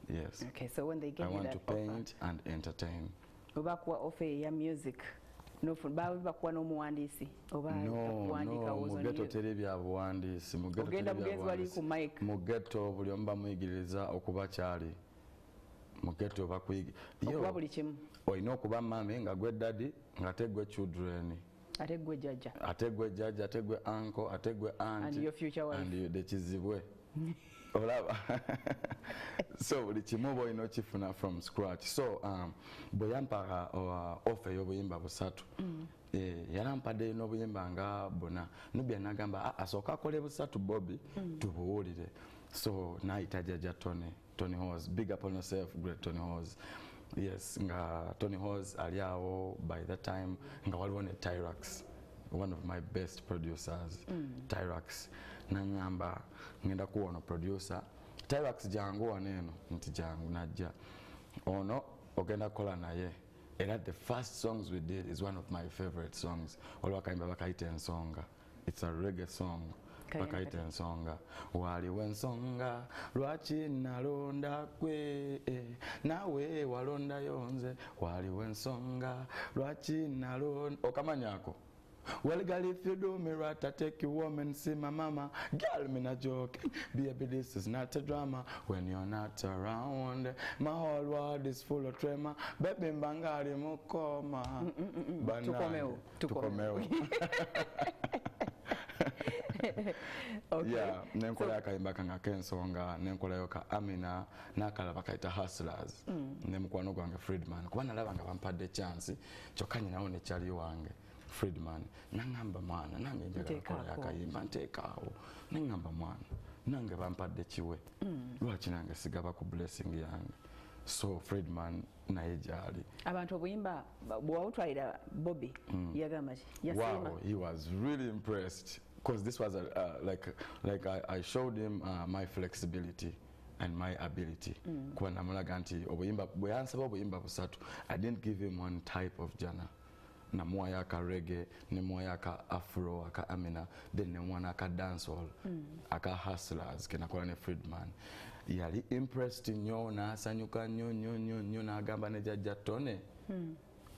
Yes. Okay, so when they give I you want that to paint and entertain. Obakuwa offer ya music. No, bakuwa n'omuwandiisi oba kuwandiika mu ghetto teri bya buwandiisi. Mu ghetto buli omu bamuyigiriza okuba kyali. Mu ghetto okuba buli kimu. Olina okuba mami nga gwe daddy nga ate gwe children. Ate gwe jjajja. Ate gwe jjajja, ate gwe uncle, ate gwe auntie. And your future wife. And the kizibwe. Olaba. So buli kimu boyina okifuna from scratch. So bwe yampa offer y'obuyimba busatu yalampadde n'obuyimba nga buna Nubia n'agamba asooka akole busatu Bobi tubuwulire. So n'ayita jjajja Tony Hose. Big up on yourself, great Tony Hose. Yes, nga Tony Hose ali awo by that time nga waliwo ne Tyrax, one of my best producers. Tyrax nangamba ngenda kuwona producer Tyrax jangu waneeno nti jangu najja ono ogenda kola naye era the first songs we did is one of my favorite songs. Olwakayimba bakayita ensonga. It's a reggae song. Bakayita ensonga. Waliwo ensonga lwaki nalonda gwe nawe walondayo nze. Waliwo ensonga lwaki nalonda okamanyako. Well, girl, if you do me right, I take you home and see my mama. Girl, me not joking. Baby, this is not a drama. When you're not around, my whole world is full of tremor. Baby, mbangari mukoma. Tukomeo. Okay. Yeah, nenkola akayimba kanga k'ensonga, nenkolayo ka Amina, n'akalaba kayita Hustlers. Ne mukwano gwange Friedman. Kuba nalaba nga bampadde chance, kyokka nyinawo ne kyali wange. Friedman nangamba mwana nange njagala kola yakayimba nteekaawo nengamba mwana nange bampadde kiwe lwaki nange sigaba ku blessing yange. So Friedman naye gyali abantu obuyimba bwawutwalira Bobi yagamba ki yasiima. Wow, he was really impressed because this was like I showed him my flexibility and my ability. Kuba namulaga nti obuyimba bwe yansaba obuyimba busatu, I didn't give him one type of genre. Na moya ka reggae, ne moya ka afro, aka Amina, then ne mwana aka dancehall, aka Hustlers, kenakola ne Friedman. Yali impressed nnyo n'asanyuka nnyo n'agamba ne jjajja Tone.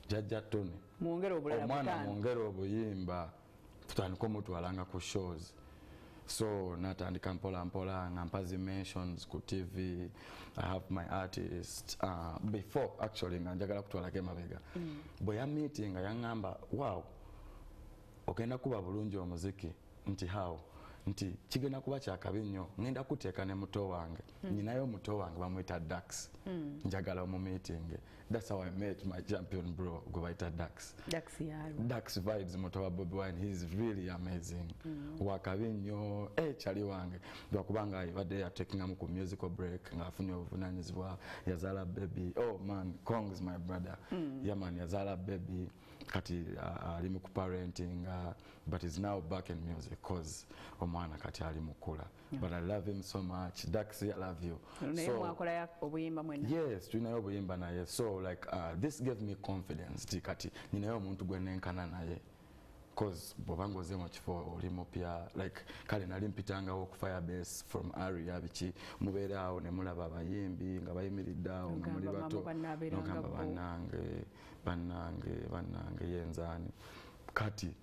Jjajja Tone. Omwana mwongere obuyimba tutandika omutwalanga ku shows. So natandika mpola mpola ngampazi mentions ku TV. I have my artist before actually nga njagala kutwalako emabega. Bwe ya meeting nga yangamba wow ogenda kuba bulungi omuziki nti how nti kigenda kuba kyakabi nnyo ngenda kuteeka ne muto wange nyinayo muto wange bamwita Dax njagala omumeeting. That's how I met my champion bro gwe bayita Dax. Dax vibes muto wa Bobi Wine, he's really amazing. Wakabi nnyo chali wange lwakubanga ibadde yatekingamu ku musical break ngaafunye obuvunanyizibwa yazaala baby. Oh man, Kong's my brother. Yeah man, yazaala baby kati ali mu parenting but he's now back in music cause omwana kati ali mukula. But I love him so much. Dax, I love you. Yes, tunayo obuyimba naye. So like this gave me confidence kati ninayo omuntu gwe nenkana naye cause bobanga oze mu kifo oli mupya like kale nali mpitangawo ku Firebase from area biki mubeera awo ne mulaba abayimbi nga bayimiridde awo nga muli bato nogamba bannange yenzaani kati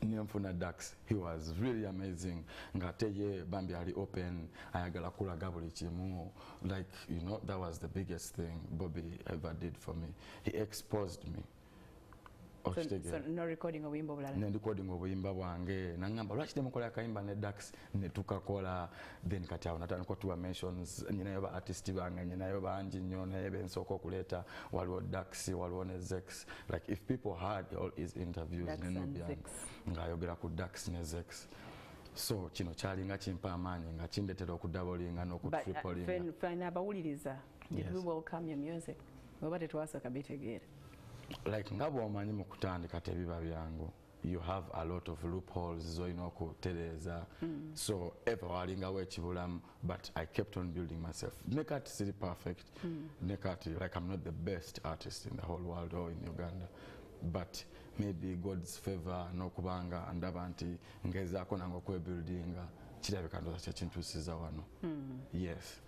nenfuna Dax. He was really amazing ngate ye bambi ali open ayagala kulaga buli kimu like you know that was the biggest thing Bobi ever did for me. He exposed me. So no recording obuyimba bulala. Ne recording obuyimba bwange nangamba lwaki temukola akayimba ne Dax ne tukakola then kati awo natandika tuwa mentions nyinayo ba artist bange nyinayo bangi nnyo naye bensooka okuleeta waliwo Dax waliwo ne Zex. Like if people heard all his interviews ng'ayogera ku Dax ne Zex. So kino kyalinga kimpa amaanyi nga kindetera okudabolinga n'okutripolinga. But abawuliriza, did we welcome your music? Oba tetwasooka bitegeera? Like ngabo omanyi mu kutandika tebiba byangu. You have a lot of loopholes zoyina okutereeza. So ever walingawo ekibulamu but I kept on building myself. Nekati siri perfect. Nekati like I'm not the best artist in the whole world or in Uganda. But maybe God's favor n'okubanga ndaba nti ngezaako nange okwebuildinga kirabika ndowooza kyekintuusiza wano. Yes.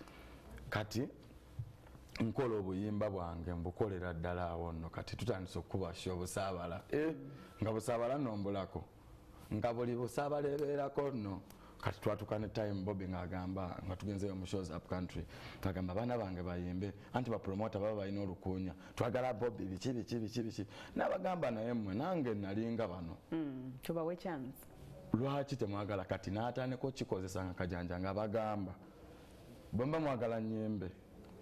Kati nkola obuyimba bwange mbukolera ddala awo nno kati tutandise okukubasha obusaabala nga busaabala nnombulako nga buli busaabala ebeerako nno kati twatuka ne time Bobi ng'agamba nga tugenzeyo mu shows up country ng'agamba abaana bange bayimbe anti bapromota baba balina olukuunya twagala Bobi biki n'abagamba naye mmwe nange nalinga bano tubawe chance lwaki temwagala kati n'atandika okikozesa nga kajanja nga bagamba bomba mwagala nnyimbe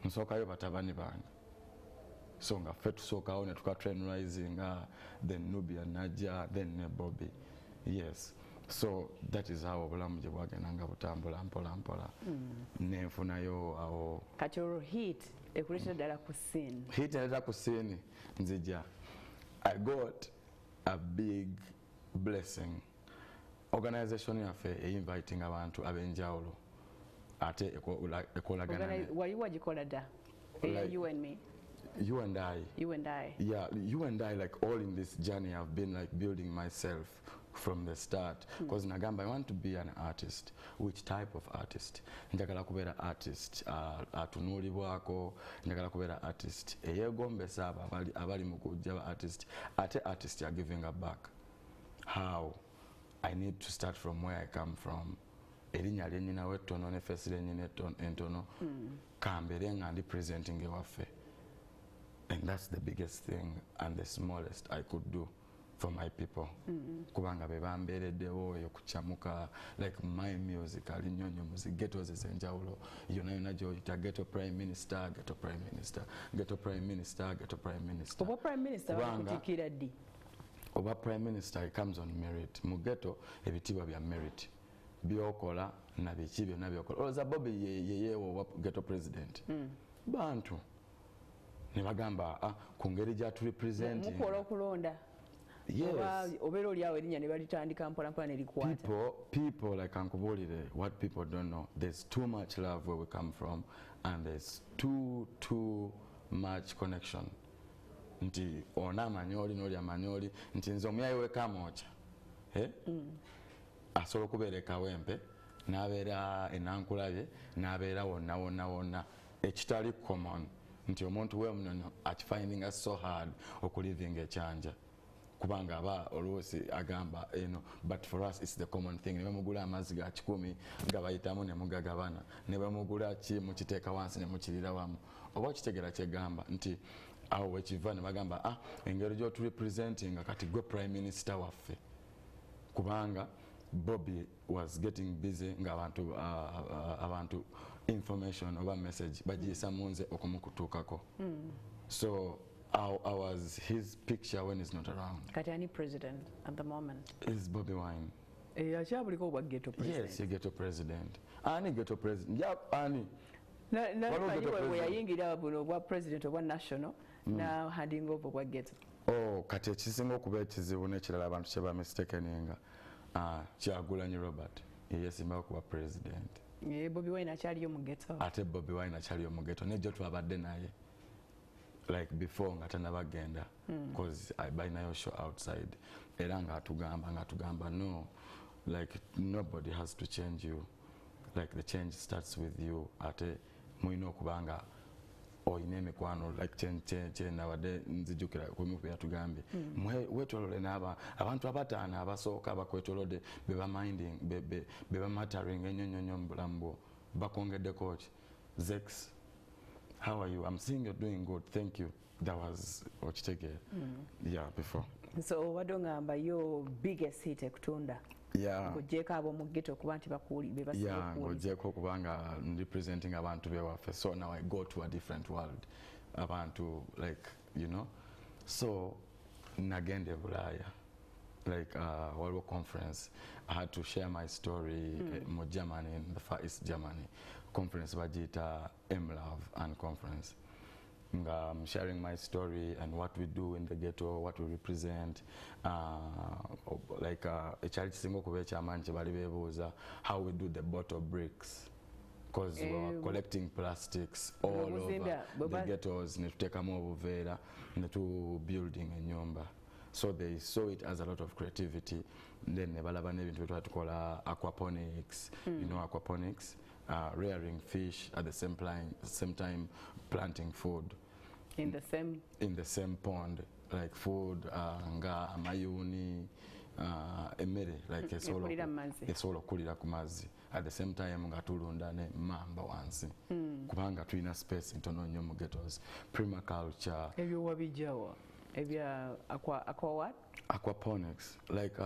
nsookayo batabani bange so nga ffe tusookawo ne tuka train rising then Nubia najja then ne Bobi. Yes, so that is how obulamu gye bwagenda nga butambula mpola nenfunayo awo kati olwo hit ekuleetera ddala ku scene. Hit eneta ku scene nzija. I got a big blessing. Organization yaffe inviting abantu ab'enjawulo ate ekolagana wali wagikola dda you and me. You and I. Yeah, you and I, like all in this journey, I've been like building myself from the start. Because nagamba, I want to be an artist. Which type of artist? Njagala kubeera artist atunulibwako, njagala kubeera artist eyegombesa abali mu kujja ba artist. Ate artist are giving back. How? I need to start from where I come from. Erinnya lyennyinawo ettono ne face lyennyina entono kambeere nga ndi presenting ewaffe. And that's the biggest thing and the smallest I could do for my people. Kubanga be bambeereddewo oyo kucamuka like my music ali nnyonyo music ghettos ez'enjawulo yonna gy'oyita ghetto prime minister. Oba prime minister bakutiikira ddi? Oba prime minister it comes on merit. Mu ghetto ebitiibwa bya merit. Byokola na biki byonna byokola. Olowooza Bobi yeyeewo ghetto president. Bantu ne bagamba ku ngeri gy'aturepresenting mukola okulonda. Yes. Obeera oli awo erinnya ne balitandika mpolampola ne likwata. People like Ankubulire, what people don't know, there's too much love where we come from and there's too much connection. Nti ona amanyoli n'oli amanyoli nti nze omuyayi w'ekamooca asobola okubeera ekawempe n'abeera enankulabye n'abeera wonna ekitali common nti omuntu w'emunono akifindinga so hard okulivinga ekyanja kubanga aba oluusi agamba eno but for us it's the common thing. Ne bamugula amazzi ga 10 gabayitamu ne mugagabana ne bamugula ki mukiteeka wansi ne mukirira wamu oba okitegeera kyegamba nti awo wekiva ne bagamba engeri gy'oturepresentinga kati gwe prime minister waffe kubanga Bobi was getting busy ng'abantu information oba message bagiyisa munze okumukutuukako. So I was his picture when he's not around. Kati ani president at the moment? Is Bobi Wine. Akyabuliko obwa ghetto president. Yes, he ghetto president. Ani ghetto president. Yep, ani. We yayingira buno obwa president obwa national now handing over obwa ghetto. Oh, kati ekisinga okuba ekizibu n'ekirala abantu kye ba mistakeninga Kyagulanyi Robert yeyesimbawo kuba president. Bobi Wine akyaliyo mu ghetto. Ate Bobi Wine akyaliyo mu ghetto nejjo twabadde naye like before nga tanabagenda because I buy nayo show outside era ngatugamba no, like nobody has to change you, like the change starts with you. Ate mwino okubanga oyina emikwano like kye nabadde nzijukira kwemu yatugambye wetolole n'aba abantu abataano abasooka bakwetolodde beba minding beba mattering ennyo mu bulamu bwo bakongedde coach Zex. How are you? I'm seeing you're doing good. Thank you. That was Ochitegere. Yeah, before. So wadongamba your biggest hit ekutunda. Yeah. Ngojeko abo mu ghetto kuba nti bakuli bebasiba. Yeah, ngojeko kubanga representing abantu bewaffe. So now I go to a different world. Abantu like, you know. So nagende Bulaya. Like World Conference. I had to share my story in Germany, in the Far East Germany. Conference Bajita Love and conference. I'm sharing my story and what we do in the ghetto, what we represent. Like a charity single how we do the bottle bricks. Because we are collecting plastics all over the ghettos, take more vera, to building a nyumba. So they saw it as a lot of creativity. Then they try to call aquaponics, you know aquaponics. Rearing fish at the same time planting food in the same pond, like food nga amayuni emere like esobola okulira ku mazzi at the same time nga tulunda ne mamba wansi kubanga tulina space ntono nnyo mu ghettos. Permaculture ebyo wabijawa ebya aqua aquaponics like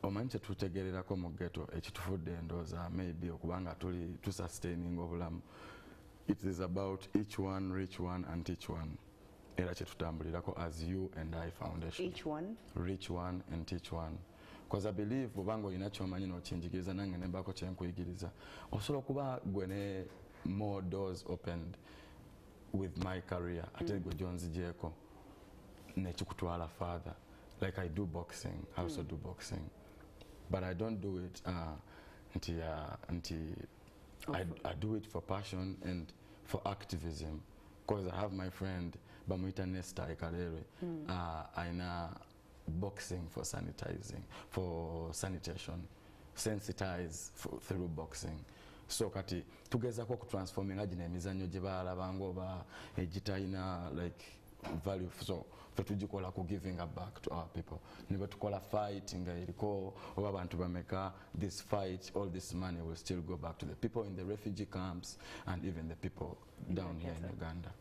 omanyi kyetutegererako mu ghetto ekitufudde endooza maybe okubanga tuli sustaining obulamu. It is about each one, reach one and teach one. Era kyetutambulirako as You and I Foundation. Each one? Reach one and teach one. Because I believe obanga olina kyomanyi n'okinjigiriza nange ne mbaako kyenkuyigiriza osobola okuba gwe ne more doors opened with my career ate gwe gyonzigyeko nekikutwala further. Like I do boxing, I also do boxing, but I don't do it I do it for passion and for activism. Because I have my friend Bamuita Nesta Ekalere, aina boxing for sanitizing, for sanitation, sensitize through boxing. So kati tugeza kwa kutransforming ajina emizanyo gye baalabanga oba egitayina like value. So fetujikola ku giving back to our people. Niba tukola fight nga eriko oba abantu bameka this fight, all this money will still go back to the people in the refugee camps and even the people down here in Uganda.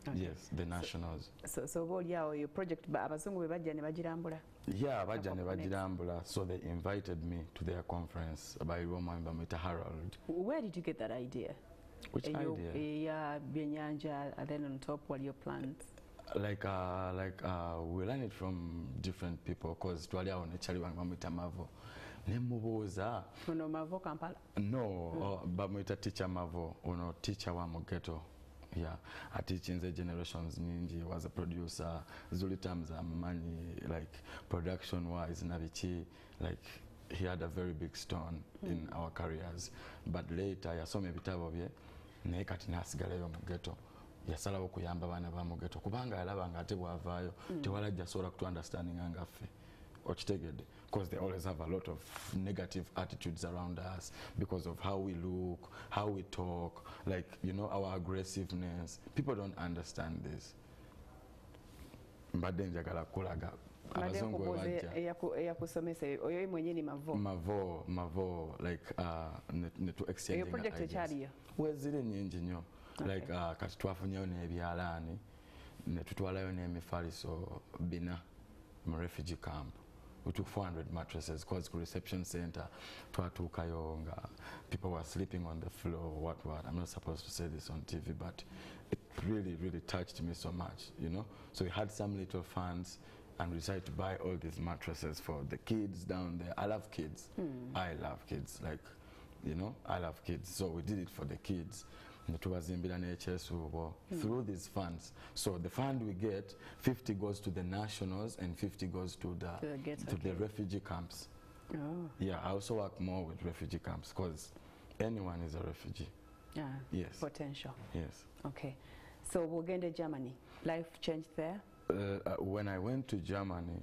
Okay. Yes, the nationals. So what your project abazungu be bajja ne bagirambula? Yeah, bajja ne bagirambula. So they invited me to their conference by Roman Bamita Harold. Where did you get that idea? Which idea? Yeah, Bilangilangi, and then on top what are your plans? Like we learn it from different people because twali awo ne chali bamwita Mavo ne mubuuza ono Mavo Kampala no bamwita teacher Mavo ono teacher wa mu ghetto. Yeah, I teach in the generations ninji, was a producer zuli times money like production wise nabichi, like he had a very big stone in our careers, but later yasoma ebitabo bye naye kati nasigalayo mu ghetto. Yasalawo kuyamba baana ba mu ghetto kubanga yalaba nga ate bwavaayo tewalajja sobola kutu understanding ngaffe okitegedde, because they always have a lot of negative attitudes around us because of how we look, how we talk, like, you know, our aggressiveness. People don't understand this. Mbadde njagala kulaga abazungu bwe bajja eyakusomesa oyo mwenyewe Mavo like ne tu exchange your project ekyaliyo wezire nnyingi nnyo. Like kati twafunyeyo n'ebyalaani ne tutwalayo n'emifaliso bina mu refugee camp. we took 400 mattresses because reception center twatuukayo nga people were sleeping on the floor, what. I'm not supposed to say this on TV, but it really touched me so much, you know. So we had some little funds and we decided to buy all these mattresses for the kids down there. I love kids. I love kids, like, you know, I love kids. So we did it for the kids. Through these funds. So the fund we get, 50 goes to the nationals and 50 goes to the refugee camps. Oh. Yeah, I also work more with refugee camps because anyone is a refugee. Yeah. Yes. Potential. Yes. Okay. So we'll get to Germany. Life changed there? When I went to Germany,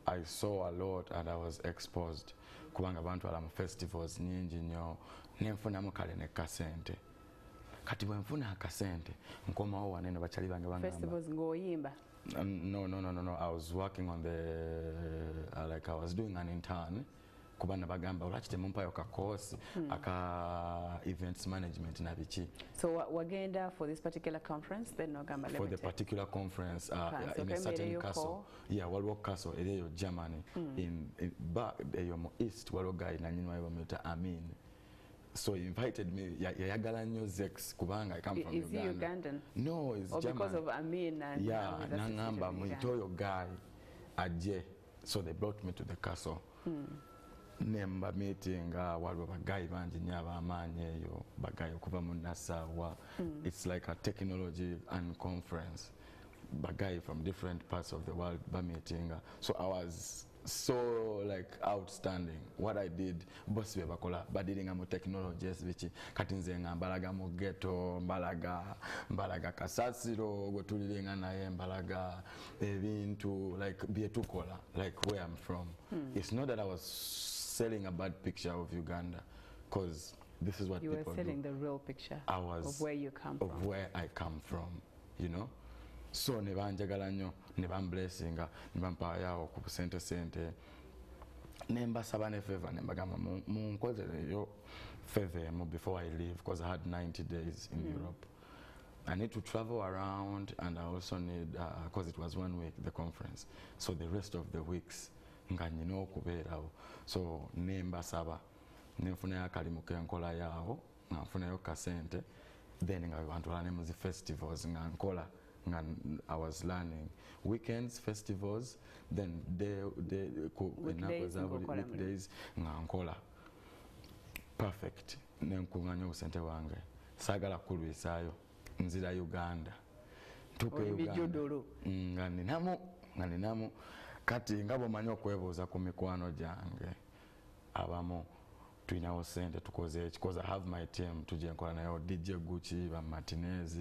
I saw a lot and I was exposed. Kubanga bantu alamu festivals nyingi nnyo nenfunamu kale ne kasente. Kati bwenfuna akasente nkomawo wanene bachali bange bangamba. Festivals ng'oyimba? No. I was working on the like I was doing an intern. Kubana bagamba olwaki temumpayo ka course aka events management na biki. So wagenda for this particular conference then Ogamba for the particular conference in a certain castle. Yeah, waliwo castle eyo Germany in back eyo east waliwo guy nanyinwa bamuyita Amin. So he invited me. Yayagala nnyo Zex kubanga I come from Uganda. Is he Ugandan? No, he's or German. Because of Amin and yeah, nangamba mwitoyo guy aje. So they brought me to the castle. Nemba meeting waliwo bagayi bangi nnyo ab'amaanyi eyo bagayi okuva mu Nassau. It's like a technology and conference. Bagayi from different parts of the world meeting. So I was so like outstanding. What I did, boss we bakola badiringa mu technologies bichi kati nze nga mbalaga mu ghetto mbalaga kasasiro gwetulirenga naye mbalaga ebintu like byetukola like where I'm from. It's not that I was selling a bad picture of Uganda, because this is what you people were selling do. The real picture of where you come from. Of where I come from, you know. So ne banjagala nnyo ne bamblessinga ne bampa yawo ku sente ne mbasaba ne favor ne mbagamba munkozereyo favor before I leave, because I had 90 days in Europe. I need to travel around and I also need because it was 1 week the conference, so the rest of the weeks nga nyina okubeerawo. So ne mbasaba ne nfunayo akalimu kenkola yawo nga nfunayo kasente then nga bantwala ne mu zi festivals nga nkola. I was learning weekends, festivals, then weekdays ngankola. Perfect. Nenkunganya obusente wange. Sagala kulwisayo nzira Uganda. Tuke Uganda. Nganinamu kati ngabo manyo okwebuuza ku mikwano gyange abamu tulinawo sente tukoze eki, because I have my team tujje nkola nayo DJ Gucci, ba Martinez,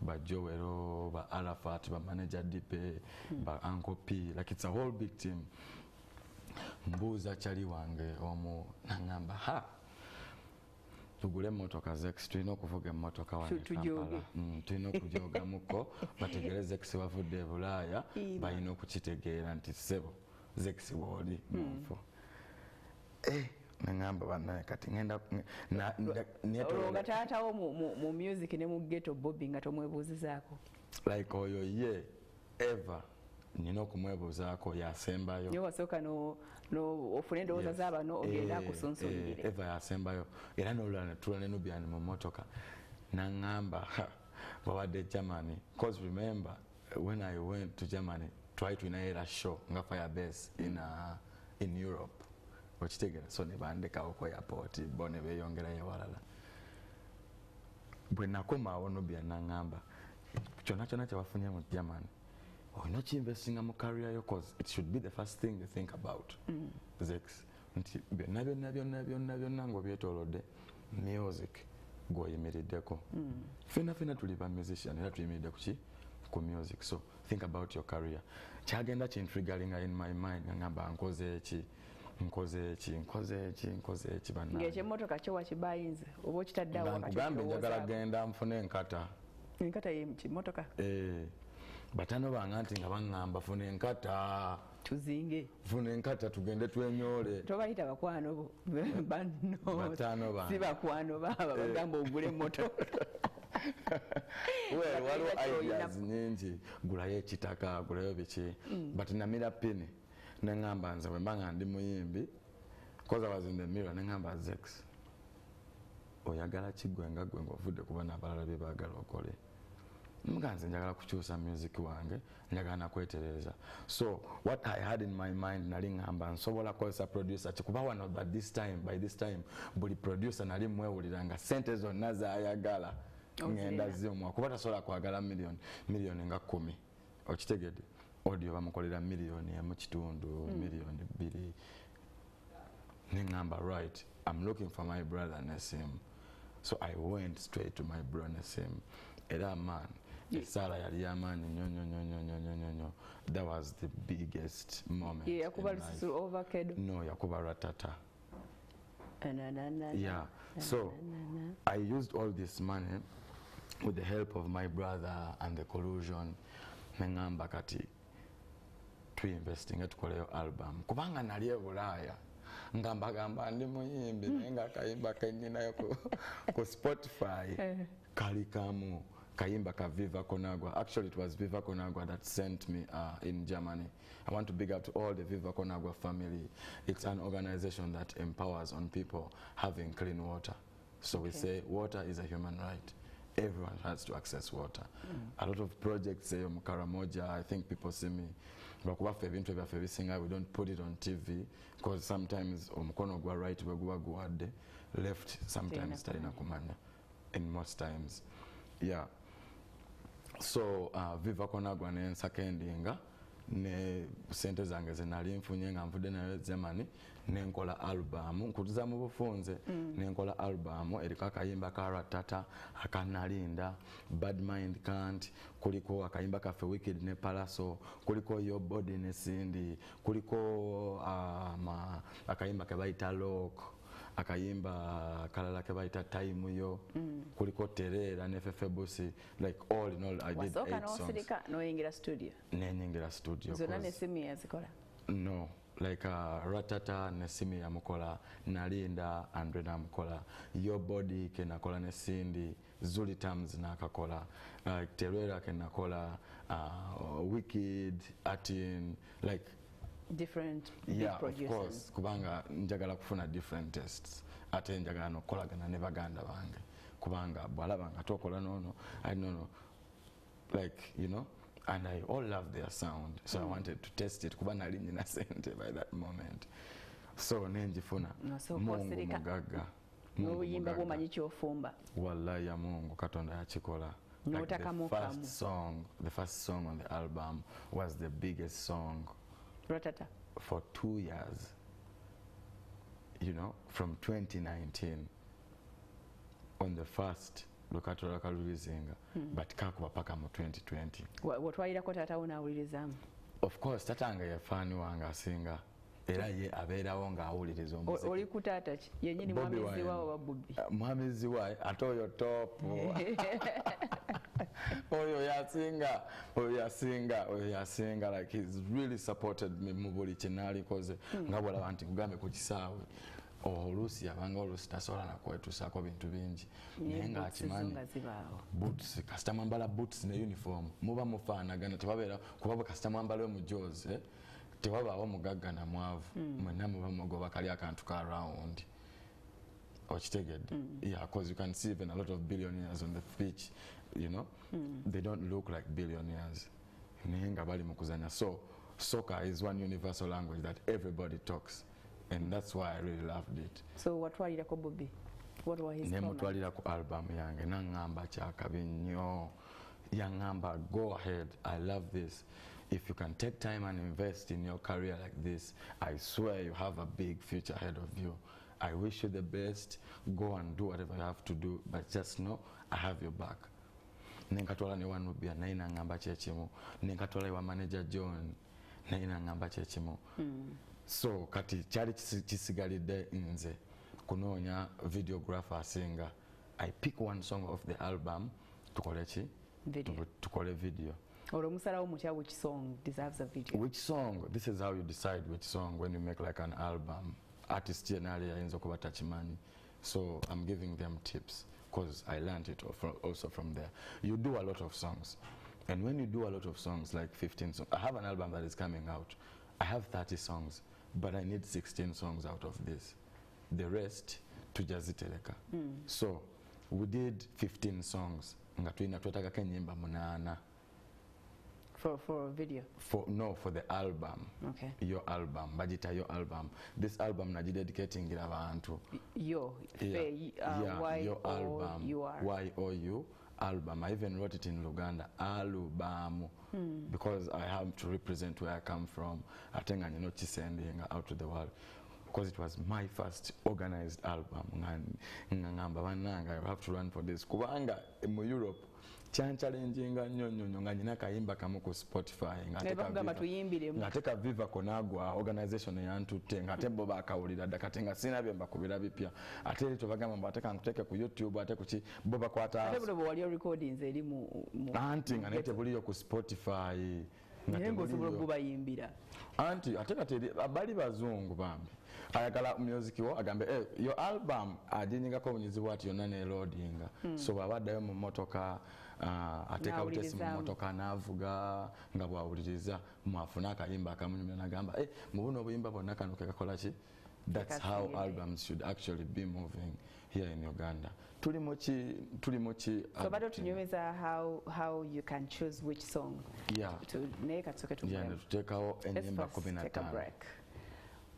ba Joelo, ba Arafat, ba Manager Dipe, ba Uncle P, like it's a whole big team. Mbuuza chali wange omu nangamba tugule motoka Zex, tulina okuvuga emotoka wano Kampala. Tulina okujoga muko bategere Zex bavudde Bulaaya balina okukitegeera nti sebo Zex woli munfo. Nangamba banaye kati ngenda nga taatawo mu music ne mu ghetto Bobi nga tomwebuuzizaako. Like oyo ye ever nina okumwebuuzaako yasembayo. Yo wasooka ofune endowooza z'abano ogenda akusunsulire. Eva yasembayo era n'olulala tulane nubyani mu motoka nangamba bawadde Germany, because remember when I went to Germany try to inaera show nga Firebase in Europe. So ne bandekawo ku airport bo ne beeyongerayo walala. Bwe nakomawo Nubia nangamba kyonna kyebafunye mu Germany olina kiinvestinga mu career yo, because it should be the first thing you think about. Zex nti byonna ng'obyetoolodde music gw'oyimiriddeko. Fena tuli ba musician era tuyimiridde ku music, so think about your career. Kyagenda kintriggeringa in my mind ngamba nkoze eki bana. Ng'ekimotoka kyo wakibayinze oba okitaddeawo wakati nkugambye njagala genda nfune enkata. Enkata ye kimotoka? Batano bange nti nga baŋŋamba funa enkata. Tuzinge. Funa enkata tugende twenyole. Tobayita bakwano bo. Batano bange. Si bakwano baba bagamba ogule emmotoka. Waliwo ideas nyingi, gulayo ekitaka, gulayo biki. But namira pini. nengamba nze wembanga ndi muyimbi because I was in the mirror nengamba Zex oyagala kigwe nga gwe ng'ovudde kuba n'abalala bye baagala okole muganze njagala kukyusa music wange njagala nakwetereza so what I had in my mind nali ngamba nsobola kukozesa producer kikuba wano by this time buli producer nali mwewuliranga sente zonna zaayagala ngenda zimwa kuba tasobola kwagala miliyoni nga 10 okitegedde audio bamukolera miliyoni emu kitundu miliyoni 2 nengamba right I'm looking for my brother Nesim so I went straight to my brother Nesim era man Sara yali yamaanyi nnyo that was the biggest moment yakuba lususu overhead no yakuba ratata yeah so I used all this money with the help of my brother and the collusion nengamba kati tuinvesting tukoleyo album kubanga nali e Bulaya ngamba ndi muyimbi nenga kayimba keninayo ku Spotify kalikamu kayimba ka Viva Conagua. Actually it was Viva Conagua that sent me in Germany. I want to big up to all the Viva Conagua family. It's an organization that empowers on people having clean water. So we say water is a human right. Everyone has to access water. A lot of projects Mukaramoja, I think people see me we don't put it on TV because sometimes omukono gwa right we guwadde left sometimes talina kumanya in most times yeah so Viva Conagua nensakendinga ne sente zange zenali nfunye nga nvudde nayo Germany nenkola album nkutuza mu bufunze nenkola album eriko akayimba ka Ratata akanalinda Bad Mind Can't kuliko akayimba kafe Wicked ne Palaso kuliko Your Body ne Cindy kuliko akayimba ke bayita Lock akayimba kalala ke bayita Time yo kuliko Terera ne Fefebusi like all in all I did 8 songs noyingira studio nenyingira studio zona ne simi yazikola no like Ratata ne simi ya mukola nalinda Andre na mukola Your Body ke nakola ne Cindy Zuli Terms na kakola Terera ke nakola Wicked Atin like different yeah producers. Of course kubanga njagala kufuna different tastes ate njagala nokolagana ne baganda bange kubanga bwalabanga tokola nono I know like you know and I all love their sound so I wanted to test it kuba nali nyina sente by that moment so nenjifuna Mungu mugaga n'obuyimba bwomanyi kyofumba wallahi ya Mungu Katonda yakikola like the first song on the album was the biggest song Ratata for 2 years, you know, from 2019 on the first Lokatola Kalulizinga, but kakuba paka mu 2020. Watwalirako tata unawulirizamu? Of course, tatanga yafani wanga asinga. Era ye abeerawo ng'awuliriza omuziki. Oli ku taata ki? Yennyini mwamizi waawo wa Bobi? Mwamizi wae ate oyo top. Oyo yasinga like he's really supported me mu buli kye naalikoze nga bw'olaba nti kugambe ku kisaawe oluusi yabanga oluusi tasobola nakwetuusaako bintu bingi naye ng'akimanyi boots kasita mwambala boots ne uniform muba mufaanagana tebabeera kuba bwe kasita mwambala omujozi tewabaawo mugagga na mwavu mwenna muba mugoba kali akantu ka round okitegedde yeah because you can see even a lot of billionaires on the pitch you know they don't look like billionaires naye nga bali mu kuzanya so soccer is one universal language that everybody talks and that's why I really loved it. So watwalirako Bobi? What were his comments? Nemutwalira ku album yange nangamba kyakabi nnyo yangamba go ahead I love this if you can take time and invest in your career like this I swear you have a big future ahead of you. I wish you the best, go and do whatever you have to do but just know I have your back. Nenkatwala ne Wanubia naye nangamba kyekimu nenkatwala ewa manager John naye nangamba kyekimu so kati kyali kisigalidde nze kunoonya videographer asinga I pick one song of the album tukole ki tukole video olwo musalawo mutya which song deserves a video which song this is how you decide which song when you make like an album artist yenali ayinza okuba takimanyi so I'm giving them tips because I learned it also from there. You do a lot of songs and when you do a lot of songs like 15 songs I have an album that is coming out I have 30 songs, but I need 16 songs out of this. The rest tujazitereka. So we did 15 songs. Nga tuina twetagako ennyimba 8. For a video? For the album. Okay. Your album. Bagita your album. This album najidedicating abantu. Your album. Y-O-U album. I even wrote it in Luganda. Album. Because I have to represent where I come from. I think I know sending out to the world. Because it was my first organized album. I have to run for this. Kubanga in Europe. Chanchallenjinga nnyo nga nyina kayimba kamu ku Spotify ngateka Viva Konagwa organization yantutte ngate bo bakawulira ddakate nga sina bye mbakubira bipya ate eri tobagamba mbateka nkuteke ku YouTube ate kuki bo bakwata ate bwe wali recordings eri mu anti nga nete buliyo ku Spotify ngo osobola kubayimbira anti ate kati bali bazungu bambi ayagala music wo agambe your album ajinyingako bunyizi bwati yonna ne loadinga so babaddayo mu motoka ateka utesi mu motoka navuga nga bwawuliriza mwafuna akayimba akamunyumya nagamba mu buno obuyimba bonna kano kekakola ki. That's how albums should actually be moving here in Uganda. Tuli mochi so bado tunyumeza how you can choose which song to neka tuke tu tutekawo ennyimba 15.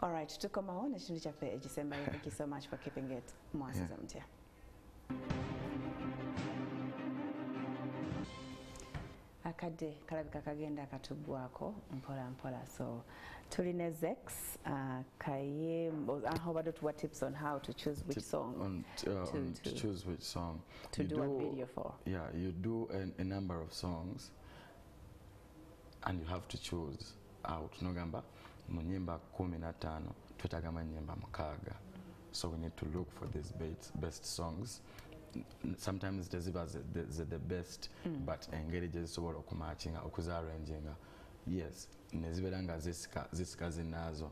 All right, tukomawo n'ekintu kyaffe ekisembayo. Thank you so much for keeping it. Mwasuze Mutya. Akadde kalabika kagenda akatugwako mpola. So tulina Zex kaye how about what tips on how to choose which song to choose which song to do a video for. Yeah, you do a number of songs and you have to choose out nogamba munyimba 15 twetagama nyimba 6. So we need to look for these best songs. Sometimes the best but engeri jezisobola okumatchinga okuziarranginga yes neziberanga zisika zinazo.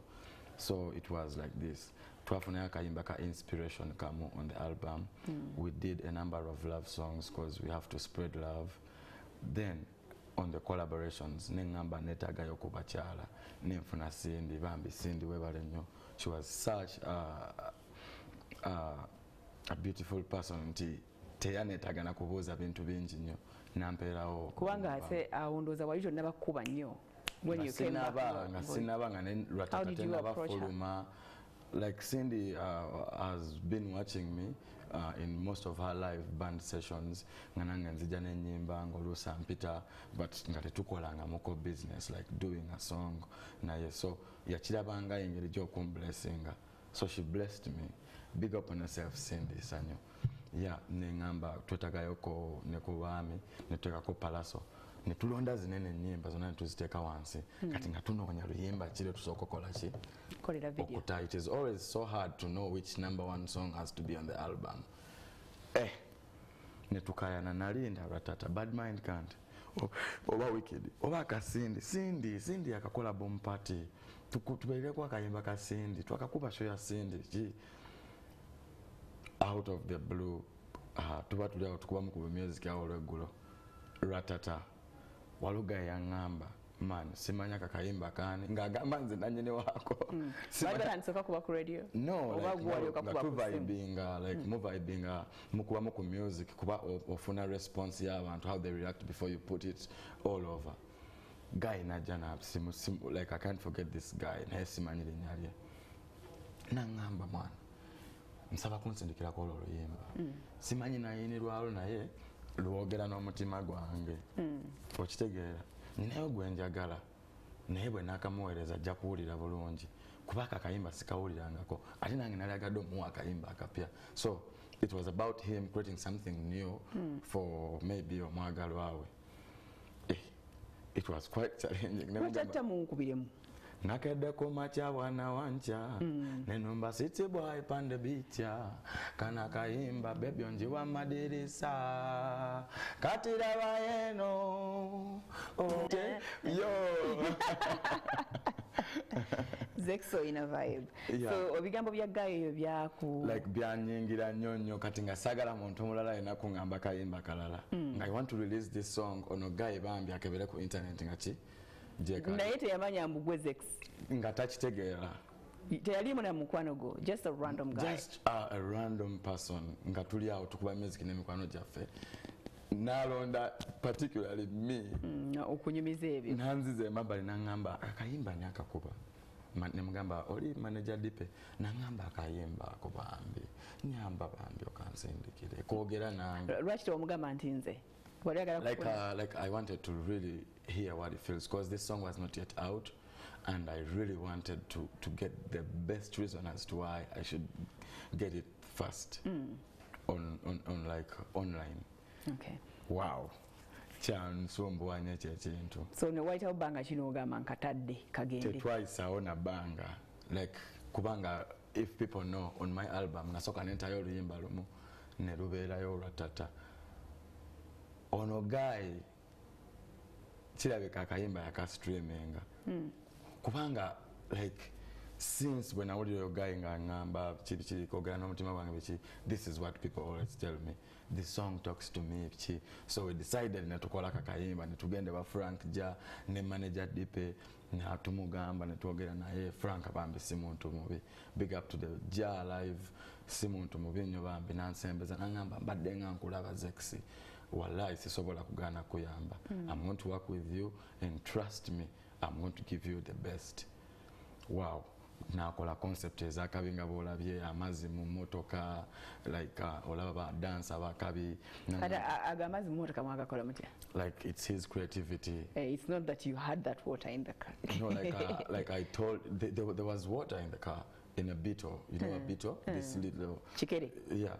So it was like this. Twafunayo akayimba ka inspiration kamu on the album. We did a number of love songs because we have to spread love. Then on the collaborations nengamba netagayo kubakyala nenfuna Cindy bambi Cindy webale nnyo. She was such a beautiful person nti teyanetaga na kubuuza bintu bingi nnyo nampeerawo kubanga ate awondoza wali kyonna bakuba nnyo when you came back sinaba nga ne ratata nabafuluma. Like Cindy has been watching me in most of her live band sessions nga nange nzija n'ennyimba ng'oluusa mpita but nga tetukolanga muko business like doing a song naye so yakirabanga engeri gy'okumblessinga. So she blessed me. Big up on yourself, Cindy Sanyo. Yeah, nengamba twetagayoko ne ku baami netutekako palaso netulonda zinene nnyimba zonna netuziteeka wansi kati nga tunoonya luyimba kiri tusooka okukola ki okuta. It is always so hard to know which #1 song has to be on the album. Netukayana nalinda ratata bad mind can't oba wicked oba akasindi Cindy akakola bomb party tubeireko akayimba ka Cindy twakakuba show ya Cindy out of the blue tuba tuliawo tukuba mukuba music awo olweggulo ratata waluga yangamba man simanya kakayimba kani ngagamba nze nanyene wako nsoka kuba ku radio muvibinga mukuba muku music kuba ofuna response y'abantu how they react before you put it all over. Guy najana simu like I can't forget this guy naye simanyire nyalye nangamba mwana nsaba kunsindikira ko oluyimba simanyi nayini lwalo naye lwogera n'omutima gwange okitegeera ninayo gwenjagala naye bwe nakamuweereza ajja kuwulira bulungi kuba akakayimba sikawulirangako ate nange nali agadde omuwa akayimba akapya. So it was about him creating something new for maybe omwagalwa we. It was quite challenging. Nakedeko macha wana wancha nenumba city boy pande bicha kana kaimba baby onjiwa madirisa katira waeno yo Zexo in a vibe. So obigambo bya gayo byaku like byanyingira nyonyo kati nga sagala muntu mulala ena kungamba kayimba kalala. I want to release this song ono guy bambi akebere ku internet ngachi naye teyamanya mbu gwe Zex nga takitegeera. teyalimu na mukwano gwo, just a random guy. Just a random person nga tuli awo tukuba music n'emikwano gyaffe n'alonda particularly me okunyumiza ebyo nanziza emabbali n'aŋŋamba akayimba ni akakuba ne mugamba oli manager dipe n'aŋŋamba akayimba ako bambi nyamba bambi okansindikire kwogera nange lwaki tewamugamba nti nze like I wanted to really hear what he feels because this song was not yet out and I really wanted to get the best reason as to why I should get it first on like online. Okay. Wow. Kyansumbuwanya ekyekintu. So ne wayitawo bbanga kino ogamba nkatadde kagende. Tetwayisawo na bbanga. Like kubanga if people know on my album nasooka nentayo oluyimba lumu ne lubeerayo olwatata. Ono guy kirabika akayimba yakastreaminga. Kubanga like since when I was a guy ngamba chiri kogera n'omutima gwange biki this is what people always tell me this song talks to me biki so we decided na tukola kakayimba ne tugende ba Frank ja ne manager dipe na tumugamba ne twogera naye Frank bambi si muntu mubi big up to the ja live si muntu mubi nnyo bambi nansembeza nangamba mbadde nga nkulaba Zex wallahi sisobola kugana kuyamba I'm going to work with you and trust me I'm going to give you the best. Wow. Nakola concept ezakabinga bolabye amazzi mu motoka like olaba dance abakabi agamazi mu motoka mwagakola mutya like it's his creativity. It's not that you had that water in the car. No, like I told there was water in the car in a Beetle, you know a Beetle, this little chikere. Yeah,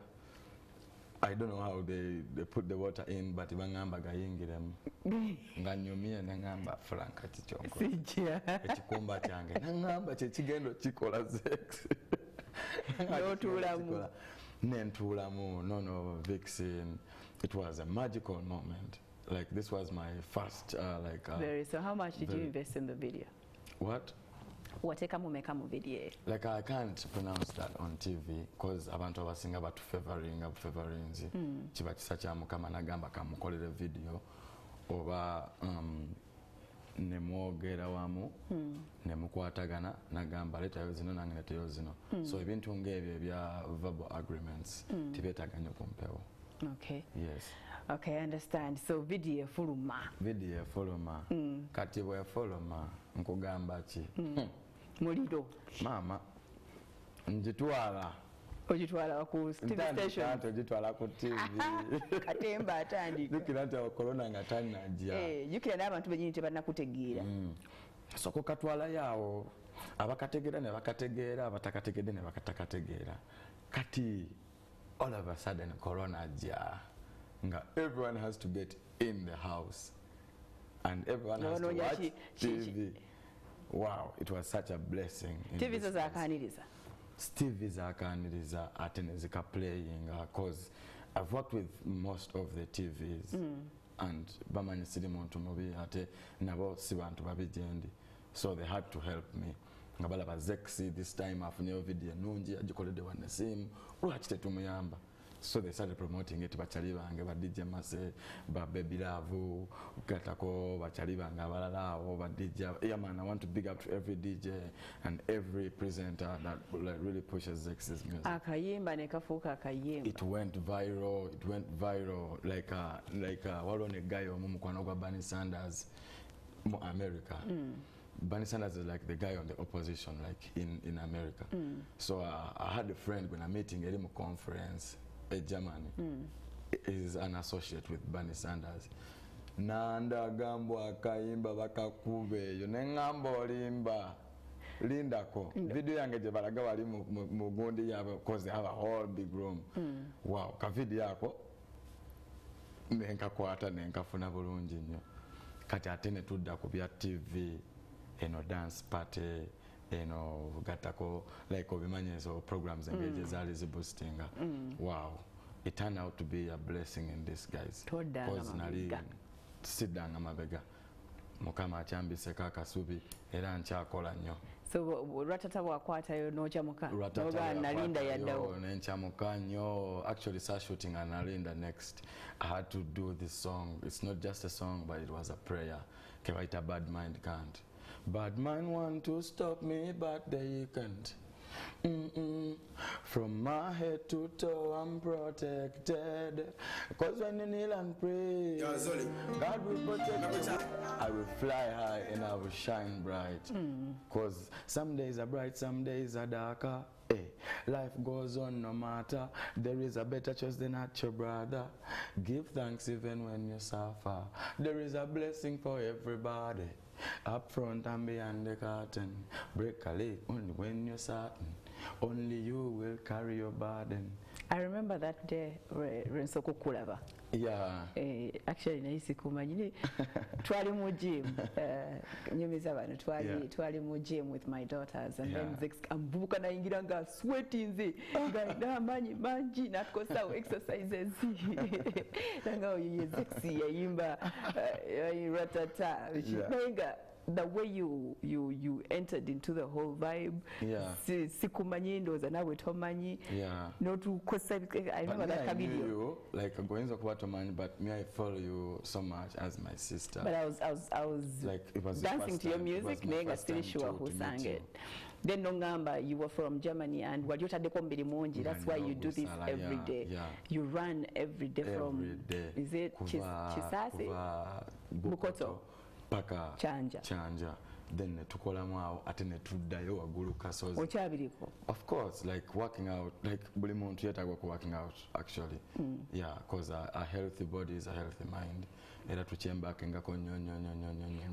I don't know how they put the water in, but ibangamba gayingiremu nganyumye nangamba Frank kichonko sijja ekikumba kyange nangamba kyekigendo kikola Zex n'otuulamu nentuulamu no Vixen. It was a magical moment. Like this was my first very. So how much did you invest in the video? What? Wateka mumeka mu video? Like I can't pronounce that on TV because abantu abasinga batu favoring kiba kisa kya mukama nagamba kamukolere video oba nemwogera wamu nemukwatagana nagamba letayo zino nange neteyo zino so ebintu ng'ebyo ebya verbal agreements tibetaganya kumpewo. Okay. Yes. Okay, I understand. So video fuluma kati bwe fuluma nkugamba ki muliro mama njitwala ogitwala ku TV station ogitwala ku TV katemba atandika jukira nti corona nga tannajja jukira n'abantu benyini tebannakutegeera soko katwala yawo abakategeera ne bakategeera abatakategeera ne bakatakategeera kati all of a sudden corona ajja nga everyone has to get in the house and everyone has to watch TV. Wow, it was such a blessing. TV zakaniriza. TV zakaniriza ate nezika playing cause I've worked with most of the TVs and bamanyi siri muntu mubi ate nabo si bantu babijendi so they had to help me. Ngabalaba Zex this time afunyeyo video nungi agikoledde wanne simu lwaki tetumuyamba. So they started promoting it bachali bange ba DJ Mase ba Baby Love gatako bachali bange abalala abo ba DJ. Yeah man, I want to big up to every DJ and every presenter that like really pushes Zex's music. Akayimba ne kafuka akayimba. It went viral like walone guy omukwano gwa Bernie Sanders mu America. Bernie Sanders is like the guy on the opposition like in America. So I had a friend when I'm meeting at a conference in Germany. Is an associate with Bernie Sanders. Nanda gambo akayimba bakakube yo nengamba olimba lindako video yange je balaga wali mu gundi yabo because they have a whole big room. Wow, ka video yako nenkakwata nenkafuna bulungi nnyo kati ate ne tudda ku bya TV eno dance party eno gatako like obimanyezo programs engage zali ziboostinga. Wow, it turned out to be a blessing in disguise because nali sidanga mabega mukama akyambise kakasubi era nkyakola nnyo. So ratata wakwatayo nojamuka noga nalinda yaddawo nenkyamuka nnyo. Actually start shooting and nalinda next. I had to do this song. It's not just a song but it was a prayer kebaita bad mind can't. Bad mind want to stop me, but they can't. From my head to toe I'm protected, cause when you kneel and pray, God will protect you. I will fly high and I will shine bright, cause some days are bright, some days are darker. Hey, life goes on no matter. There is a better choice than at your brother. Give thanks even when you suffer. There is a blessing for everybody. Up front and behind the curtain. Break a leg only when you're certain. Only you will carry your burden. I remember that day Rensoko Kulava. Yeah. Actually, naisi kumanyine twali mu gym. Nyumiza bano twali mu gym with my daughters, and then Zex ambuka na ingira nga sweating nze nga manji natukosa exercises. Nanga oyo Zex yayimba ratata. The way you entered into the whole vibe, sikumanyi ndoza nawe tomanyi, no to kosa. I remember that video. You, like going to Kwatomanyi, but me, I follow you so much as my sister. But I was like, it was dancing to your music. Nega still sure who sang it. Then Nongamba, you were from Germany, and that's why you do this every day. You run every day from is it Chisase? Bukoto. Paka Chanja. Then tukola mwao atene tuddayo wagulu kasozi. Ochabiriko. Of course, like working out, like buli muntu yetagwa working out actually. Yeah, because a healthy body is a healthy mind. Era tuchemba kengako nyonyo.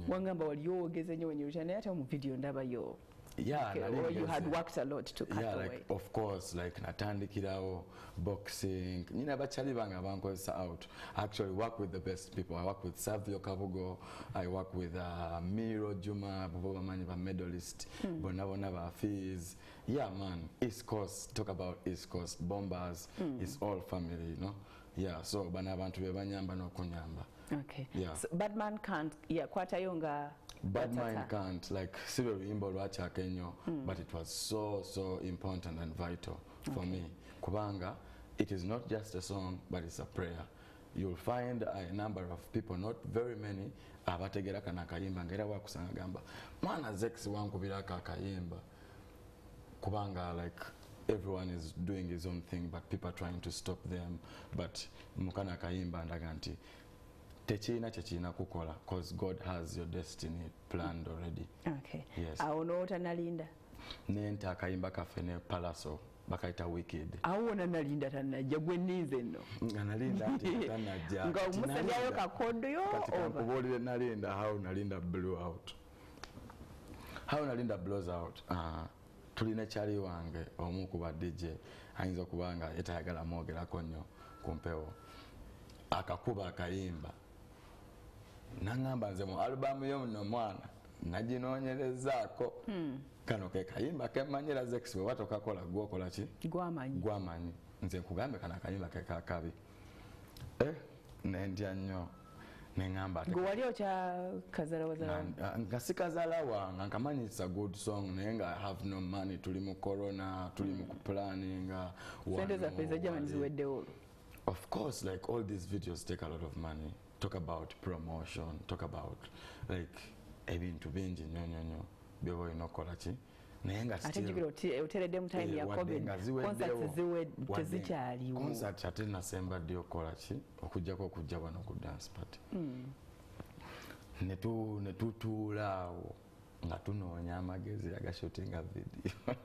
Wangamba waliyo ogeze nyo when you return ata mu video ndaba yo. Yeah, okay, or you had worked a lot to cut away. Like, of course, like natandikirawo, boxing. Nina bachali banga bankozesa out. I actually work with the best people. I work with Savio Kabugo. I work with Miro Juma, Bobo Manyiba medalist. Bonabona Fees. Yeah, man. East Coast. Talk about East Coast. Bombers. It's all family, you know. Yeah. So banabantu bebanyamba no kunyamba. Okay. Yeah. So, Batman can't. Yeah. Kwata yonga. Bad mind can't, like Sibe Wimbo Lwacha Kenyo, but it was so important and vital for me. Kubanga, it is not just a song, but it's a prayer. You'll find a number of people, not very many, abategera kana kayimba ngera wakusanga gamba. Mana Zex wangu bilaka kayimba. Kubanga, like everyone is doing his own thing, but people are trying to stop them. But mukana kayimba ndaganti. Techina kukola, because God has your destiny planned already. Okay. Yes. Aono nalinda. Nenta kayimba kafene palaso bakaita wicked. Aona nalinda tanaja gwenize no. Nalinda tanaja. Nga umusali ayo kakondo yo over. Kuboli nalinda how nalinda blow out. How nalinda blows out. Tulina chali wange omu kuba DJ ayinza kubanga etayagala mogera konyo kumpewo. Akakuba akayimba. Nangamba nze mu album yo no mwana naginonyerezako kano ke kayimba kemanyira Zex we watoka kola gwokola ki gwamanyi nze kugambe kana kayimba ke kakabi nendya nnyo nengamba gwe wali okya kazala wazala nga sikazala wanga nkamanyi it's a good song nenga I have no money tuli mu corona tuli mu planning sente za pesa jamani ziweddewo. Of course, like all these videos take a lot of money. Talk about promotion, talk about like ebintu bingi nyonyo byo inokola ki nayenga still ategiro uterede mu time ya covid concerts ziwe tezikyaliwo concert ate nasemba dio kola ki okujjako okujja bano ku dance party netutulaawo nga tunoonya amagezi agashootinga video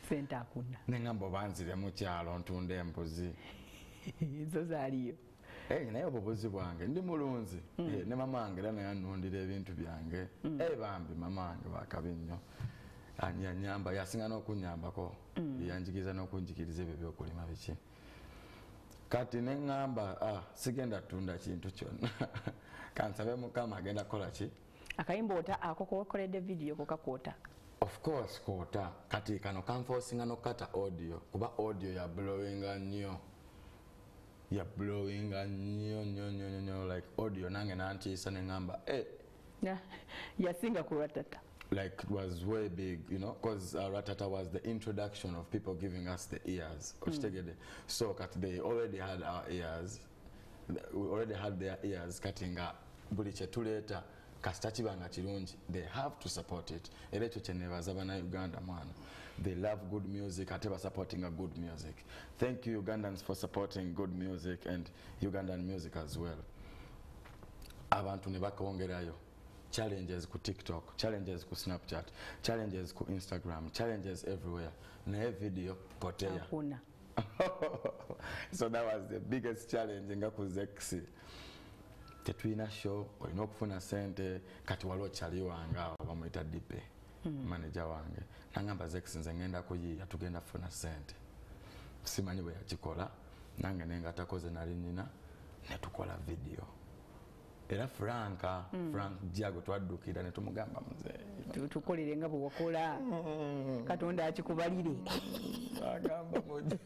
sente akuna nengamba banzire mu kyalo ntunde embuzi zo zaaliyo naye obubuzi bwange ndi mulunzi ne mamange era naye annundira ebintu byange bambi mamange bakabi nnyo anyamba yasinga n'okunyambako yanjigiriza n'okunjigiriza ebyo byokulima biki kati neŋŋamba sigenda tunda kintu kyonna kansabe mukama agenda kukola ki akayimba ota akokokoledde video kokakwota. Of course kwota kati kano kanforcinga n'okukata audio kuba audio ya blowinga nnyo nyo like audio nange nantiisa neŋŋamba yasinga ku Ratata. Like it was way big, you know, because Ratata was the introduction of people giving us the ears. So they already had our ears. We already had their ears cutting up. buli kye tuleeta kasita kibanga kirungi, they have to support it. Era ekyo kye neebaza bannayuganda mwana. They love good music, ate supporting a good music. Thank you Ugandans for supporting good music and Ugandan music as well. Abantu ne bakongerayo challenges ku TikTok, challenges ku Snapchat, challenges ku Instagram, challenges everywhere. Naye video poteya. So that was the biggest challenge nga ku Zexi. Tetwina show, olina okufuna sente, kati waliwo kyali wange awo bamuyita Dipe, manager wange. Nangamba Zexi nze ngenda kuyiiya tugenda kufuna sente. Simanyi bwe yakikola, nange nenga takoze nali nnina, ne tukola video. Era Frank Jago twaddukira ne tumugamba muzee. Tukolere nga bwe wakola. Katonda akikubalire. Agamba mujje.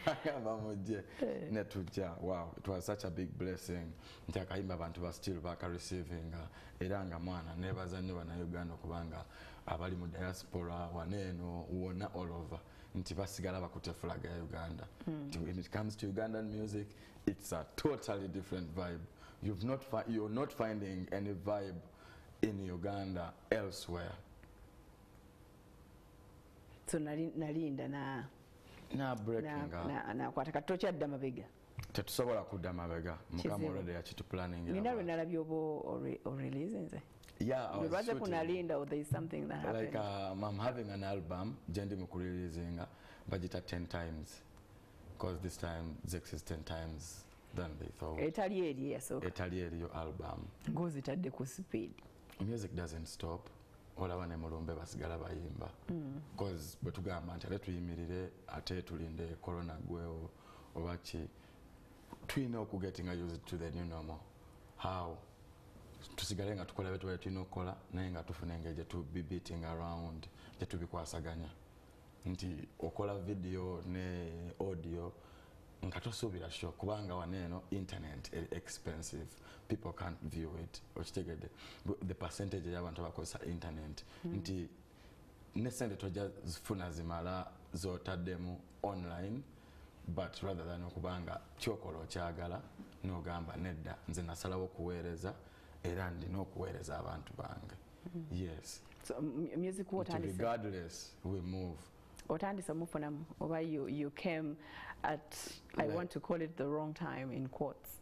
Agamba mujje. Ne tujja. Wow, it was such a big blessing. Nti akayimba abantu ba still baka receiving. Era nga mwana nebaza nnyo bannayuganda okubanga abali mu diaspora waneeno wonna all over. Nti basigala bakutte flag ya Uganda. When it comes to Ugandan music, it's a totally different vibe. You're not finding any vibe in Uganda elsewhere. So nalinda na breaking na kwataka tokyadda mabega. Tetusobola kudda mabega. Mukama already yakitu planning. Nina lwe nalabye obo release nze. Yeah, I was shooting. Kunalinda or there is something that happened. Like I'm having an album, Jendi Mukureleasing, budget at 10 times. Because this time, Zex is 10 times than they thought. Etalieri, yes. Etalieri, your album. Goes it at the speed. Music doesn't stop. Ola wane mulumbe basigala bayimba. Because betugamba nti tuyimirire ate tulinde corona gweo obachi tulina okugetting used to the new normal. How? Tusigale nga tukola betu tulina okukola naye nga tufuna engeri to be beating around gye tubikwasaganya nti okola video ne audio nga tosuubira show kubanga waneeno internet expensive, people can't view it okitegedde the percentage y'abantu abakozesa internet nti ne sente tojja zifuna zimala zotaddemu online but rather than okubanga kyokola okyagala n'ogamba nedda nze nasalawo okuweereza era ndina okuweereza abantu bange. Yes. So music regardless we move. Otandisa mufunamu oba you came at I want to call it the wrong time in quotes.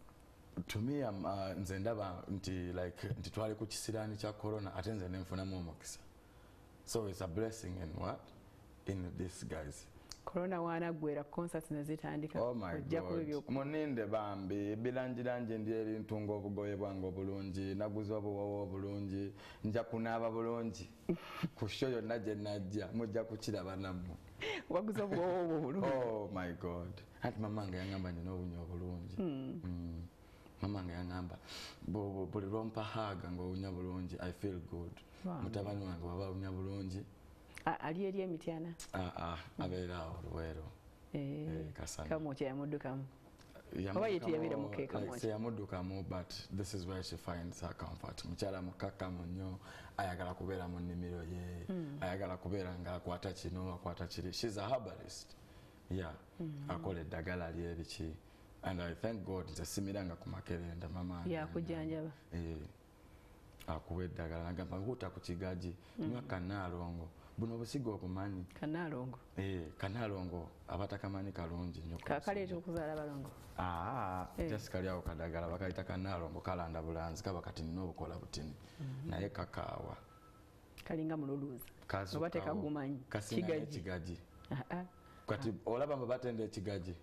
To me nze ndaba nti twali ku kisiraani kya corona ate nze nenfunamu omukisa. So it's a blessing in what? In this guys. Corona wana gwera concerts nezitandika. Oh my God. Muninde bambi Bilangilangi ndieri ntungo obugoye bwange obulungi naguza obuwowo obulungi nja kunaaba bulungi ku show yonna gye najja mujja kukiraba nammwe. Waguza obuwowo obulungi. Oh my God. Ati mamange yangamba nina obunya obulungi. Mamange yangamba buli lwompa haga ng'owunya bulungi I feel good. Mutabani wange waba owunya bulungi. Ali eri emityana? Abeera awo Luweero. Kasana. Kamutya yamuddukamu. Oba yetuyabira muke Kamutya. Yamuddukamu but this is where she finds her comfort. Mukyala mukkakkamu nnyo, ayagala kubeera mu nnimiro ye, ayagala kubeera ng'akwata kino, akwata kiri. She's a herbalist. Yeah. Akola eddagala lye biki. And I thank God nze simiranga ku makerenda mama. Yakujjanjaba. Akuwa eddagala nagamba huta ku kigaji nywa kanaalongo. Buno busigo okumanyi. Kanaalongo. Kanaalongo abatakamanyi kalungi nnyo. Kakaleeta okuzaala balongo. Just kali awo kadagala bakayita kanaalongo kalanda bulanzi kaba kati nina obukola butini. Naye kakaawa. Kalinga mululuuza. Oba tekagumanyi. Kigaji. Kati olaba mba batenda ekigaji.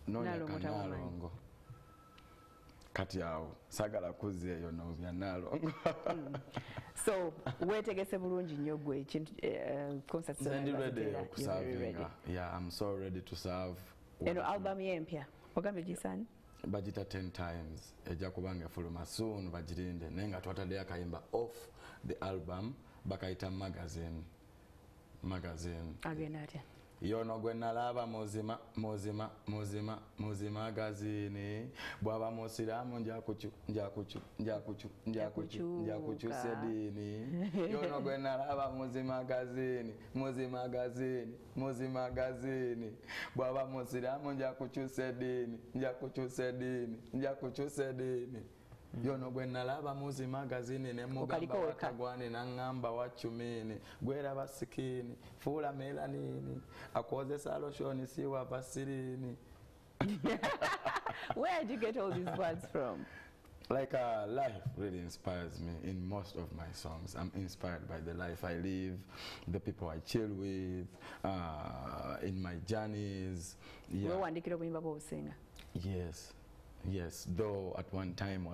Noonya kanaalongo. Kati awo sagala kuzza eyo n'obya naalongo. So weetegese bulungi nnyo gwe concerts ndi ready okuservinga. Yeah, I'm so ready to serve. Eno album y'empya ogambye gisani? Bagita 10 times ejja kubanga efuluma soon bagirinde naye nga twataddeyo akayimba off the album bakayita magazine. Agenda atya? Yono gwe nalaba muzima gazini bwaba musiramu njakukyusa eddiini. Yono gwe nalaba muzima gazini bwaba musiramu njakukyusa eddiini. yono gwe nalaba muzi magazini ne mugamba watagwani nangamba wachumini gwera basikini fula melanini akozesa loshoni siwa basirini. Where did you get all these words from? Like life really inspires me in most of my songs. I'm inspired by the life I live, the people I chill with, in my journeys. Yeah. Yes. Yes, though at one time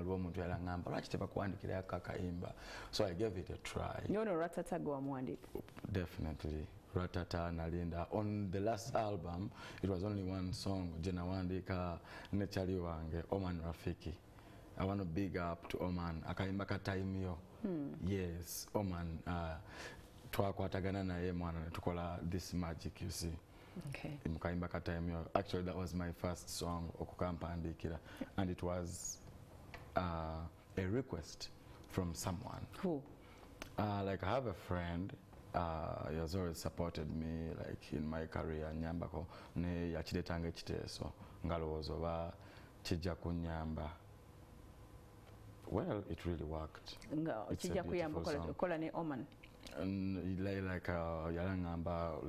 so I gave it a try. No, Ratata go amwandi. Definitely. Ratata Nalinda. On the last album, it was only one song, Jena Wandika Nechali Wange, Oman Rafiki. I want to big up to Oman. Akaimaka time yo. Yes, Oman. Twakwatagana na ye mwana tukola this magic, you see. Okay. Actually, that was my first song, Okukampa Andikira, and it was a request from someone. Who? Like I have a friend. He has always supported me, like in my career. Nyambako ne yachidetange chiteso ngalozo ba chija kunyamba. Well, it really worked. Chija kuyamba kola ne Oman. Like Yalangamba,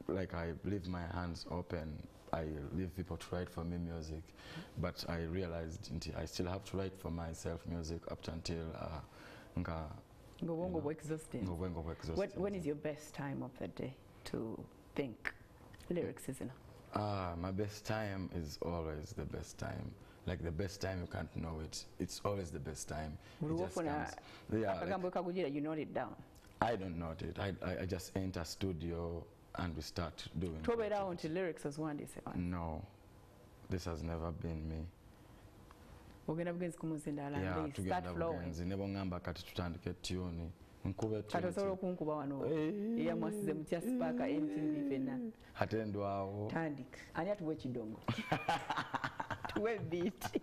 like I leave my hands open. I leave people to write for me music, but I realized I still have to write for myself music up until When is your best time of the day to think lyrics, isn't it? My best time is always the best time. Like the best time, you can't know it. It's always the best time. It just comes. Yeah, you note it down. I don't note it. I just enter studio and we start doing. To lyrics as one day. No, this has never been me. Yeah, start flowing. Katosobola okunkuba wano era Mwasuze Mutya Sparka MTV fena atendwawo tandika ani atuwe kidongo tuwe beat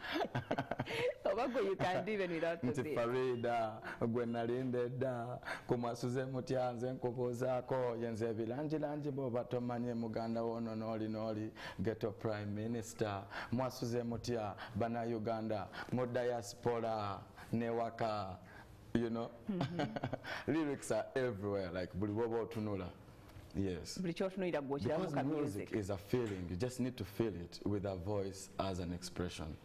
obago you can do even without the beat. Farida gwe nalinde da ku Mwasuze Mutya nze nkubuuzaako yenze Bilangilangi bw'oba tomanye muganda wono noli ghetto prime minister Mwasuze Mutya bana Uganda mu diaspora newaka. You know, lyrics are everywhere, like Buliwobo Tunula. Yes. Because music is a feeling, you just need to feel it with a voice as an expression.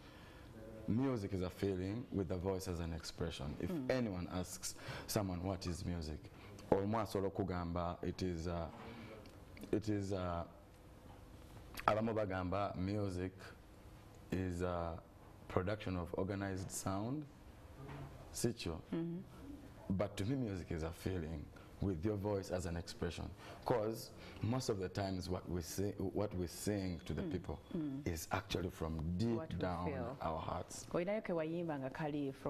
Music is a feeling with a voice as an expression. If anyone asks someone what is music, or Mwasolo Kugamba, it is Alamobagamba, music is a production of organized sound. But to me, music is a feeling with your voice as an expression. Because most of the times what we sing to the people is actually from deep down our hearts. From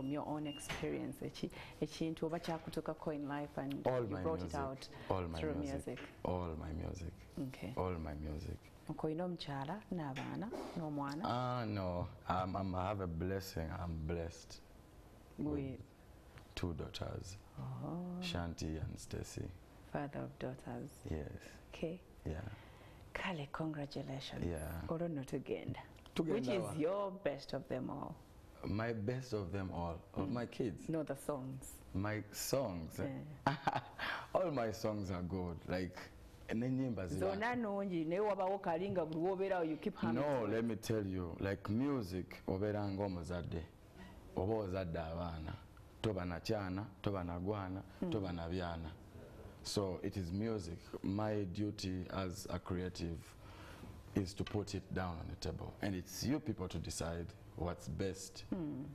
your own experience, in life and all you my brought music, it out all my through music. All my music. Okay. All my music. No, I have a blessing. I'm blessed. With 2 daughters, Shanti and Stacy. Father of daughters. Yes. Okay. Yeah. Kale, congratulations. Yeah. Or not again. Which is your best of them all? My best of them all, of my kids. No, the songs. My songs. Yeah. All my songs are good. Like. No, let me tell you, like music, oberanga omuzadde. Oba ozadde abaana toba na kyana toba na gwana toba na byana. So it is music. My duty as a creative is to put it down on the table, and it's you people to decide what's best.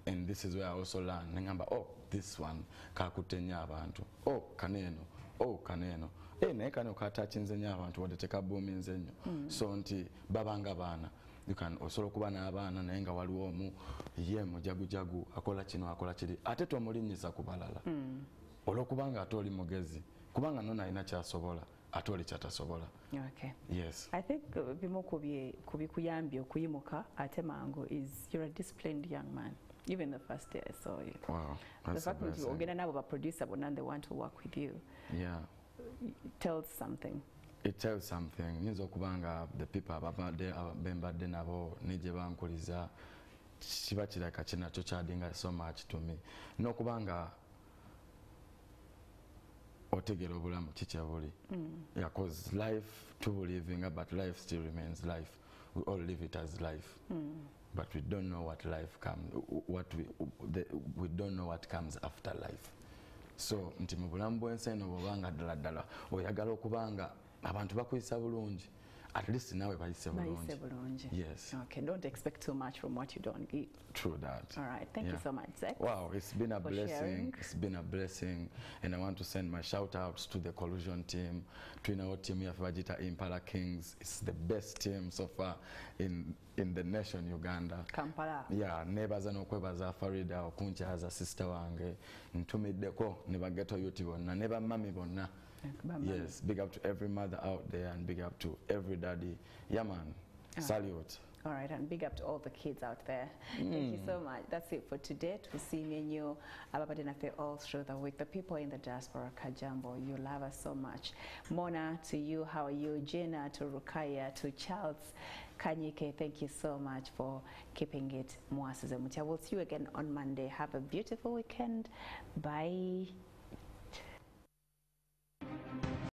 And this is where I also learn ngamba, oh, this one kakutenya abantu, oh kaneno naye kano katachinze nnyo abantu wadde tekabuuminze nnyo. So nti babanga baana you can osobola okuba n'abaana naye nga waliwo omu ye mujagujagu akola kino akola kiri ate tomulinnyisa ku balala olw'okubanga ate oli mugezi kubanga nona alina kyasobola ate oli kyatasobola. Okay. Yes. I think bimu kubikuyambye okuyimuka ate mangu is you're a disciplined young man. Even the first day I saw you. Wow. The fact that you ogenda nabo ba producer bonna they want to work with you. Yeah. Tells something. It tells something. Nyinza okubanga the people abembadde nabo nije bankuliza kiba kiraka kinakyo kyadinga so much to me n'okubanga otegera obulamu kikya buli yeah, cause life tubulivinga but life still remains life. We all live it as life, but we don't know what life comes, we don't know what comes after life. So nti mu bulamu bw'ensi eno bw'obanga ddala oyagala okubanga abantu bakuyisa bulungi, at least nawe bayise bulungi. Yes. Okay, don't expect too much from what you don't give. True that. All right, thank you so much, Zach. Wow, it's been a blessing. Sharing. It's been a blessing, and I want to send my shout outs to the Collusion team, to our team here for Vegeta Impala Kings. It's the best team so far in the nation Uganda. Kampala. Yeah, nebaza n'okwebaza Farida okunchaza sister wange ntumiddeko ne bageto yuti bonna ne bamami bonna. Yes, big up to every mother out there and big up to every daddy. Yeah, man. Salute. All right, and big up to all the kids out there. Thank you so much. That's it for today. To see me and you, Ababadenafe, all through the week. The people in the diaspora, Kajambo, you love us so much. Mona, to you, how are you? Jenna, to Rukaya, to Charles Kanyike, thank you so much for keeping it Mwasuze Mutya. We'll see you again on Monday. Have a beautiful weekend. Bye.